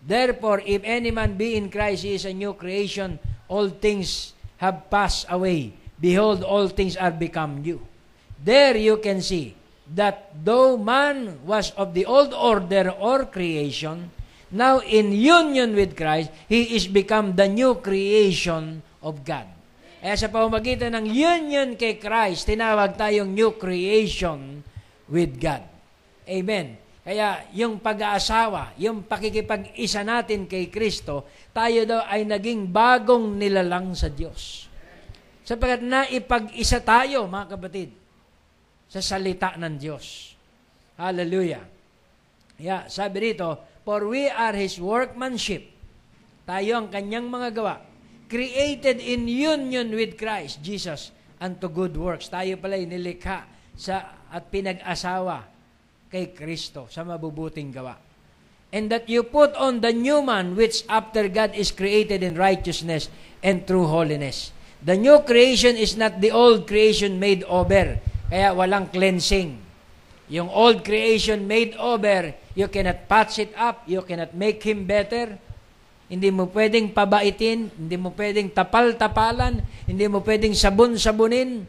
Therefore, if any man be in Christ, he is a new creation. All things have passed away. Behold, all things are become new. There you can see that though man was of the old order or creation, now in union with Christ, he is become the new creation of God. Kaya sa pamamagitan ng union kay Christ, tinawag tayong new creation with God. Amen. Kaya yung pag-aasawa, yung pakikipag-isa natin kay Kristo, tayo daw ay naging bagong nilalang sa Diyos. Sapagkat naipag-isa tayo, mga kapatid, sa salita ng Diyos. Hallelujah. Yeah, sabi rito, for we are His workmanship. Tayo ang kanyang mga gawa. Created in union with Christ Jesus unto good works. Tayo pala nilikha at pinag-asawa kay Kristo sa mabubuting gawa. And that you put on the new man which after God is created in righteousness and true holiness. The new creation is not the old creation made over. Kaya walang cleansing. Yung old creation made over, you cannot patch it up, you cannot make him better. Hindi mo pwedeng pabaitin, hindi mo pwedeng tapal-tapalan, hindi mo pwedeng sabon-sabunin.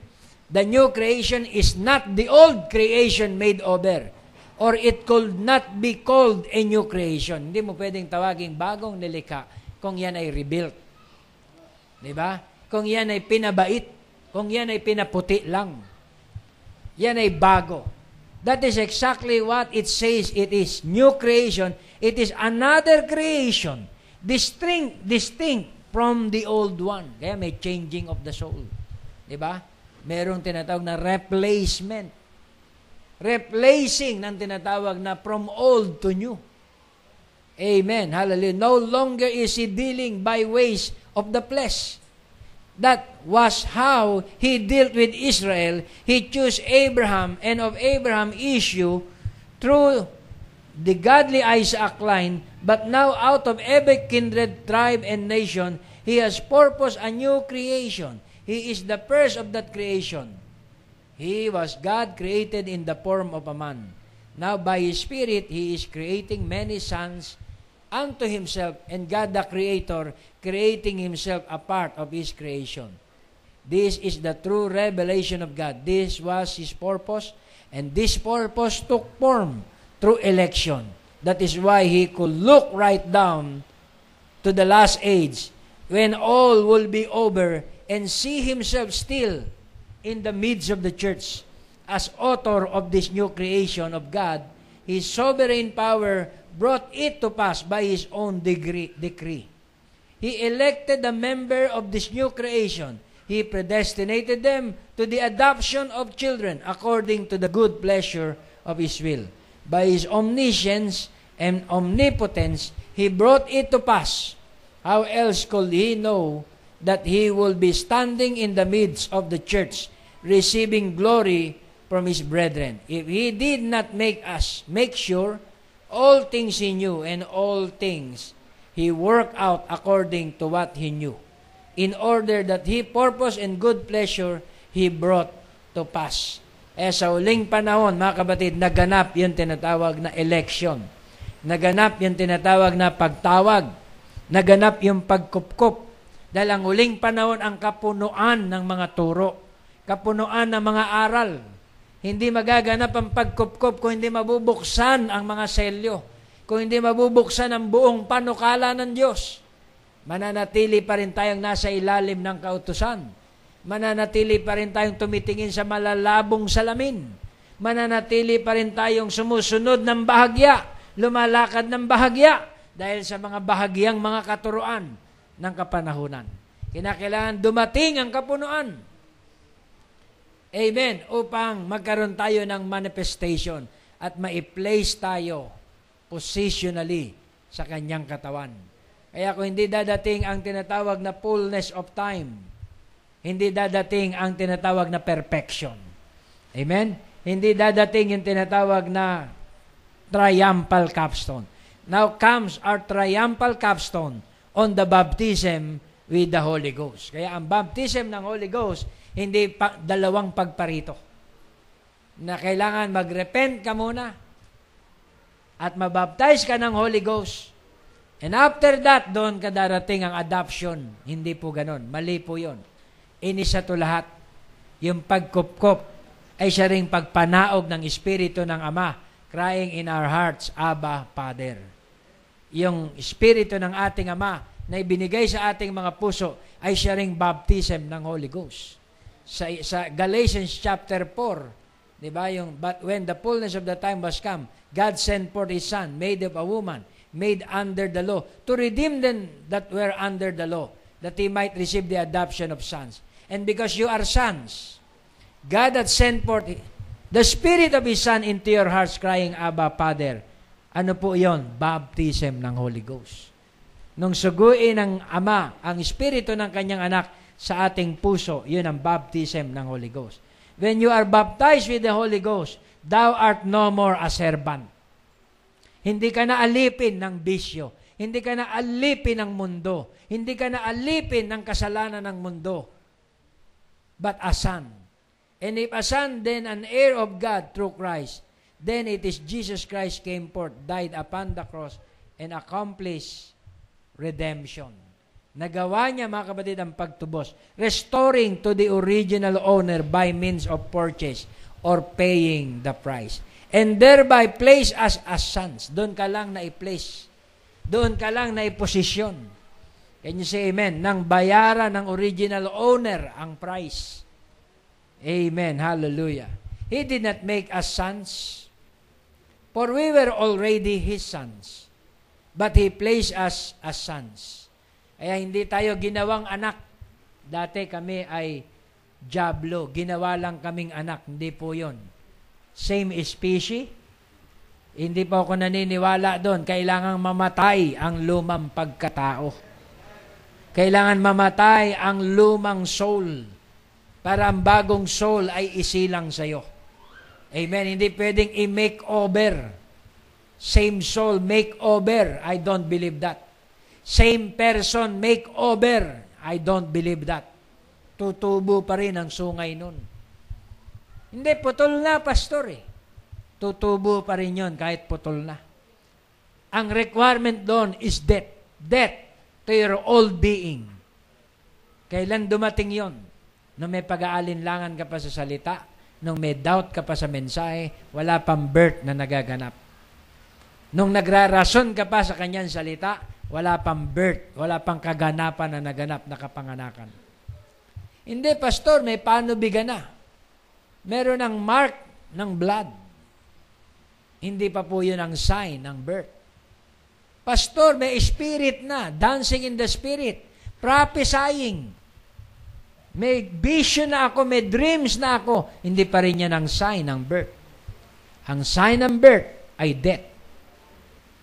The new creation is not the old creation made over. Or it could not be called a new creation. Hindi mo pwedeng tawaging bagong nilikha kung yan ay rebuilt. Diba? Kung yan ay pinabait, kung yan ay pinaputi lang. Yan ay bago. That is exactly what it says it is. New creation, it is another creation. Distinct from the old one. Kaya may changing of the soul. Diba? Merong tinatawag na replacement. Replacing ng tinatawag na from old to new. Amen. Hallelujah. No longer is he dealing by ways of the flesh. That was how he dealt with Israel. He chose Abraham, and of Abraham issue through the godly Isaac line, but now out of every kindred, tribe, and nation, he has purposed a new creation. He is the first of that creation. He was God created in the form of a man. Now by His Spirit, He is creating many sons unto Himself, and God the Creator creating Himself a part of His creation. This is the true revelation of God. This was His purpose, and this purpose took form through election. That is why He could look right down to the last age, when all will be over, and see Himself still in the midst of the church as author of this new creation of God. His sovereign power brought it to pass by His own decree. He elected a member of this new creation. He predestinated them to the adoption of children according to the good pleasure of His will. By His omniscience and omnipotence, He brought it to pass. How else could He know that He will be standing in the midst of the church, receiving glory from His brethren? If He did not make us make sure, all things He knew, and all things He worked out according to what He knew, in order that He purpose and good pleasure He brought to pass. Sa uling panahon, mga kapatid, naganap yung tinatawag na election. Naganap yung tinatawag na pagtawag. Naganap yung pagkupkup. Dahil ang uling panahon ang kapunuan ng mga turo. Kapunuan ng mga aral. Hindi magaganap ang pagkupkup kung hindi mabubuksan ang mga selyo. Kung hindi mabubuksan ang buong panukala ng Diyos. Mananatili pa rin tayong nasa ilalim ng kautusan. Mananatili pa rin tayong tumitingin sa malalabong salamin. Mananatili pa rin tayong sumusunod ng bahagya, lumalakad ng bahagya, dahil sa mga bahagyang mga katuruan ng kapanahunan. Kinakailangan dumating ang kapunuan. Amen. Upang magkaroon tayo ng manifestation at ma-place tayo positionally sa kanyang katawan. Kaya kung hindi dadating ang tinatawag na fullness of time, hindi dadating ang tinatawag na perfection. Amen? Hindi dadating yung tinatawag na triumphal capstone. Now comes our triumphal capstone on the baptism with the Holy Ghost. Kaya ang baptism ng Holy Ghost, hindi dalawang pagparito. Na kailangan mag-repent ka muna at mabaptize ka ng Holy Ghost. And after that, doon ka darating ang adoption. Hindi po ganon. Mali po yun. Inisa to lahat. Yung pagkupkop ay siya ring pagpanaog ng Espiritu ng Ama, crying in our hearts, Abba, Father. Yung Espiritu ng ating Ama na ibinigay sa ating mga puso ay siya ring baptism ng Holy Ghost. Sa Galatians chapter 4, di ba, yung, but when the fullness of the time was come, God sent forth His Son, made of a woman, made under the law, to redeem them that were under the law, that He might receive the adoption of sons. And because you are sons, God had sent forth the Spirit of His Son into your hearts, crying, Abba, Father. Ano po yon? Baptism ng Holy Ghost. Nung suguin ng Ama ang Espiritu ng Kanyang anak sa ating puso, yun ang baptism ng Holy Ghost. When you are baptized with the Holy Ghost, thou art no more a servant. Hindi ka na alipin ng bisyo. Hindi ka na alipin ng mundo. Hindi ka na alipin ng kasalanan ng mundo. But a son. And if a son, then an heir of God through Christ, then it is Jesus Christ came forth, died upon the cross, and accomplished redemption. Nagawa niya, mga kapatid, ang pagtubos, restoring to the original owner by means of purchase or paying the price. And thereby place us as sons. Doon ka lang na-place. Doon ka lang na-posisyon. Can you say amen? Nang bayaran ng original owner ang price. Amen. Hallelujah. He did not make us sons, for we were already His sons. But He placed us as sons. Kaya hindi tayo ginawang anak. Dati kami ay Diablo. Ginawa lang kaming anak. Hindi po yun. Same species. Hindi po ako naniniwala doon. Kailangang mamatay ang lumang pagkatao. Kailangan mamatay ang lumang soul para ang bagong soul ay isilang sa'yo. Amen. Hindi pwedeng i-makeover. Same soul, makeover. I don't believe that. Same person, makeover. I don't believe that. Tutubo pa rin ang sungay nun. Hindi, putol na, pastor eh. Tutubo pa rin yun kahit putol na. Ang requirement doon is death. Death to your old being. Kailan dumating yon? Nung may pag-aalinlangan ka pa sa salita, nung may doubt ka pa sa mensahe, wala pang birth na nagaganap. Nung nagrarason ka pa sa kanyang salita, wala pang birth, wala pang kaganapan na naganap na kapanganakan. Hindi, pastor, may panubigan na. Meron ng mark ng blood. Hindi pa po yun ang sign ng birth. Pastor, may spirit na, dancing in the spirit, prophesying. May vision na ako, may dreams na ako. Hindi pa rin yan ang sign ng birth. Ang sign ng birth ay death.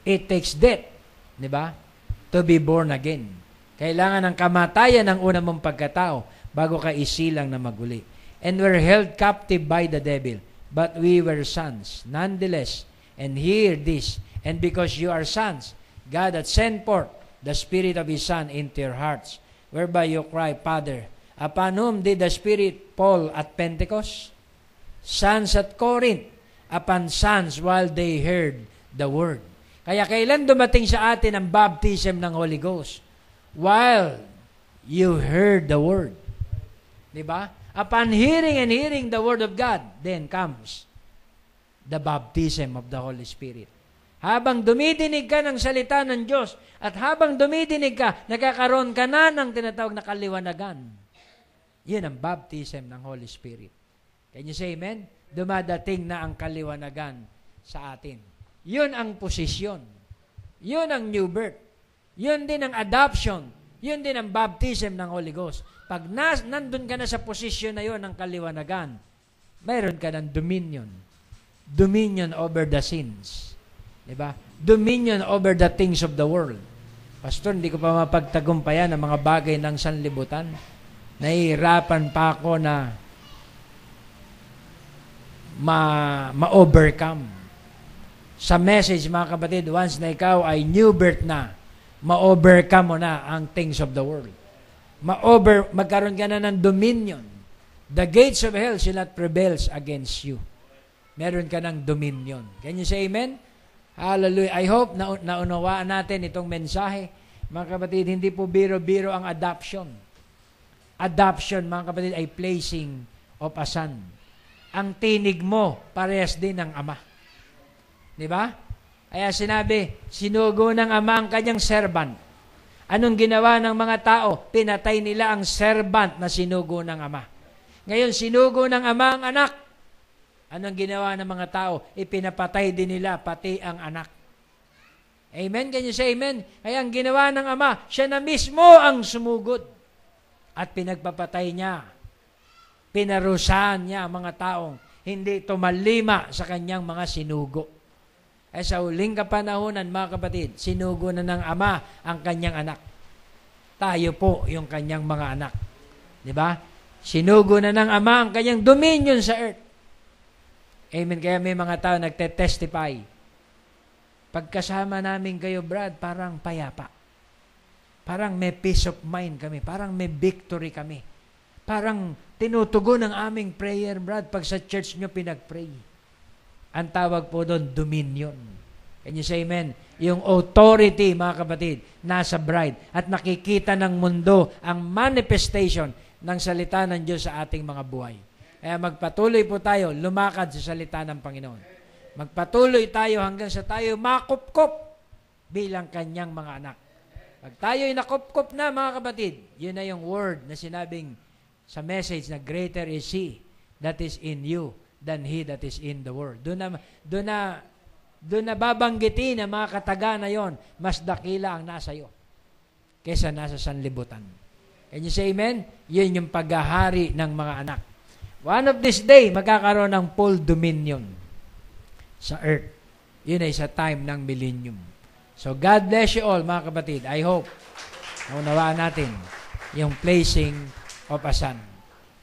It takes death, di ba? To be born again. Kailangan ng kamatayan ng una mong pagkatao bago ka isilang na maguli. And we're held captive by the devil, but we were sons. Nonetheless, and hear this, and because you are sons, God hath sent forth the Spirit of His Son into your hearts, whereby you cry, Father. Upon whom did the Spirit fall at Pentecost? Sons at Corinth, upon sons while they heard the Word. Kaya kailan dumating sa atin ang baptism ng Holy Ghost? While you heard the Word. Diba? Upon hearing and hearing the Word of God, then comes the baptism of the Holy Spirit. Habang dumidinig ka ng salita ng Diyos, at habang dumidinig ka, nagkakaroon ka na ng tinatawag na kaliwanagan. Yun ang baptism ng Holy Spirit. Can you say amen? Dumadating na ang kaliwanagan sa atin. Yun ang posisyon. Yun ang new birth. Yun din ang adoption. Yun din ang baptism ng Holy Ghost. Pag nandun ka na sa posisyon na yun ng kaliwanagan, mayroon ka ng dominion. Dominion over the sins. Diba? Dominion over the things of the world. Pastor, hindi ko pa mapagtagumpayan ang mga bagay ng sanlibutan. Nahihirapan pa ako na ma-overcome. Sa message, mga kapatid, once na ikaw ay new birth na, ma-overcome mo na ang things of the world. Magkaroon ka na ng dominion. The gates of hell shall not prevail against you. Meron ka ng dominion. Can you say amen? Hallelujah. I hope na naunawaan natin itong mensahe. Mga kapatid, hindi po biro-biro ang adoption. Adoption, mga kapatid, ay placing of a son. Ang tinig mo, parehas din ng ama. Di ba? Kaya sinabi, sinugo ng ama ang kanyang servant. Anong ginawa ng mga tao? Pinatay nila ang servant na sinugo ng ama. Ngayon, sinugo ng ama ang anak. Anong ginawa ng mga tao? Ipinapatay din nila pati ang anak. Amen? Can you say amen? Kaya ang ginawa ng ama, siya na mismo ang sumugod. At pinagpapatay niya. Pinarusahan niya ang mga taong hindi tumalima sa kanyang mga sinugo. Sa huling kapanahunan, mga kapatid, sinugo na ng ama ang kanyang anak. Tayo po yung kanyang mga anak. Di ba? Sinugo na ng ama ang kanyang dominion sa earth. Amen. Kaya may mga tao nagte-testify. Pagkasama namin kayo, Brad, parang payapa. Parang may peace of mind kami. Parang may victory kami. Parang tinutugon ang aming prayer, Brad, pag sa church nyo pinag-pray. Ang tawag po doon, dominion. Can you say amen? Yung authority, mga kapatid, nasa bride. At nakikita ng mundo ang manifestation ng salita ng Diyos sa ating mga buhay. Kaya magpatuloy po tayo, lumakad sa salita ng Panginoon. Magpatuloy tayo hanggang sa tayo makupkop bilang kanyang mga anak. Pag tayo'y nakupkop na, mga kapatid, yun na yung word na sinabing sa message na greater is He that is in you than he that is in the world. Doon na babanggitin ang mga kataga na yon, mas dakila ang nasa iyo kaysa nasa sanlibutan. Can you say amen? Yun yung paghahari ng mga anak. One of this day, magkakaroon ng full dominion sa earth. Yun ay sa time ng millennium. So God bless you all, mga kapatid. I hope naunawaan natin yung placing of a son.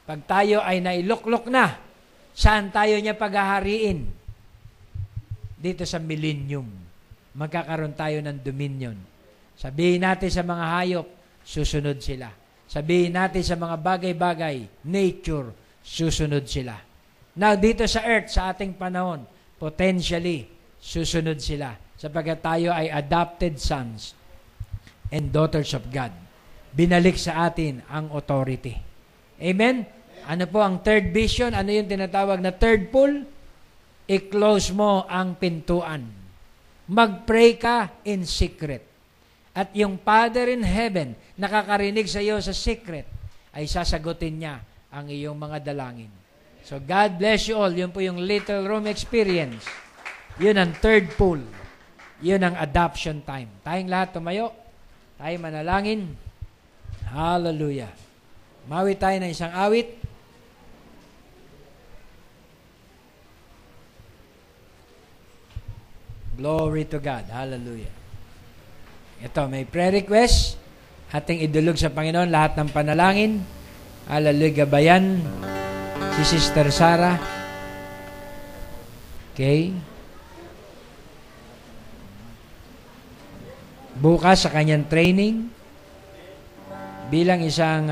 Pag tayo ay nailuklok na, saan tayo niya paghahariin? Dito sa millennium. Magkakaroon tayo ng dominion. Sabihin natin sa mga hayop, susunod sila. Sabihin natin sa mga bagay-bagay, nature, susunod sila. Now, dito sa earth, sa ating panahon, potentially, susunod sila. Sapagkat tayo ay adopted sons and daughters of God. Binalik sa atin ang authority. Amen? Ano po ang third vision? Ano yung tinatawag na third pull? I-close mo ang pintuan. Mag-pray ka in secret. At yung Father in heaven, nakakarinig sa iyo sa secret, ay sasagutin niya ang iyong mga dalangin. So God bless you all. Yun po yung little room experience. Yun ang third pull. Yun ang adoption time. Tayong lahat tumayo. Tayo manalangin. Hallelujah. Mawi tayo ng isang awit. Glory to God. Hallelujah. Ito, may prayer request. Ating idulog sa Panginoon lahat ng panalangin. Hallelujah. Gabayan si Sister Sarah. Okay. Bukas sa kanyang training bilang isang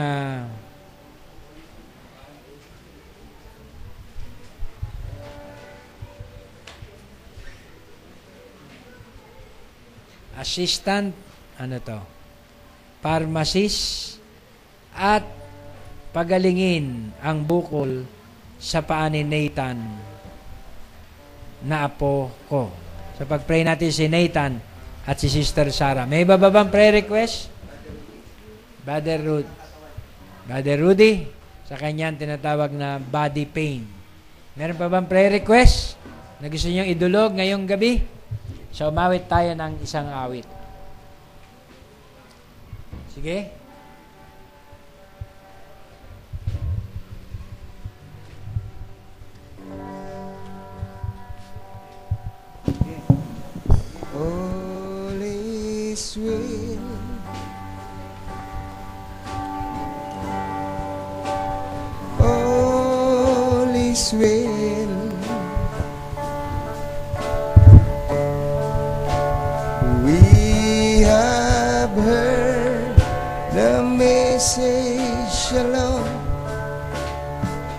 assistant, pharmacist, at pagalingin ang bukol sa paa ni Nathan na apo ko. So pag-pray natin si Nathan at si Sister Sarah. May iba ba bang prayer request? Brother Rudy, sa kanyang tinatawag na body pain. Meron pa bang prayer request na gusto niyong idulog ngayong gabi? So, umawit tayo ng isang awit. Sige. All is well. All is well. We have heard the message, shalom.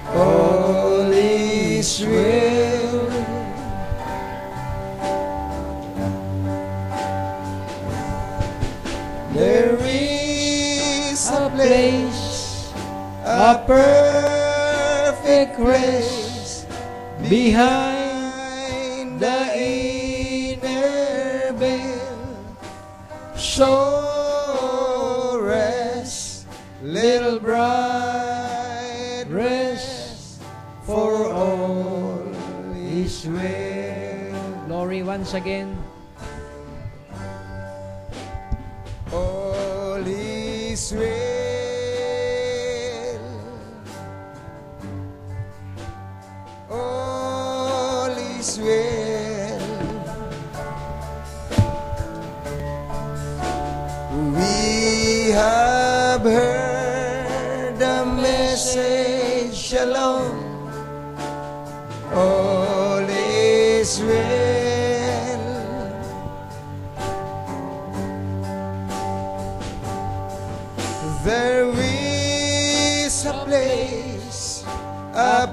All is well. There is a place, a perfect rest behind the inner veil. So rest, little bride, rest, for all is well. Glory once again. All is well. All is well. We have heard the message, shalom. All is well. There is a place, a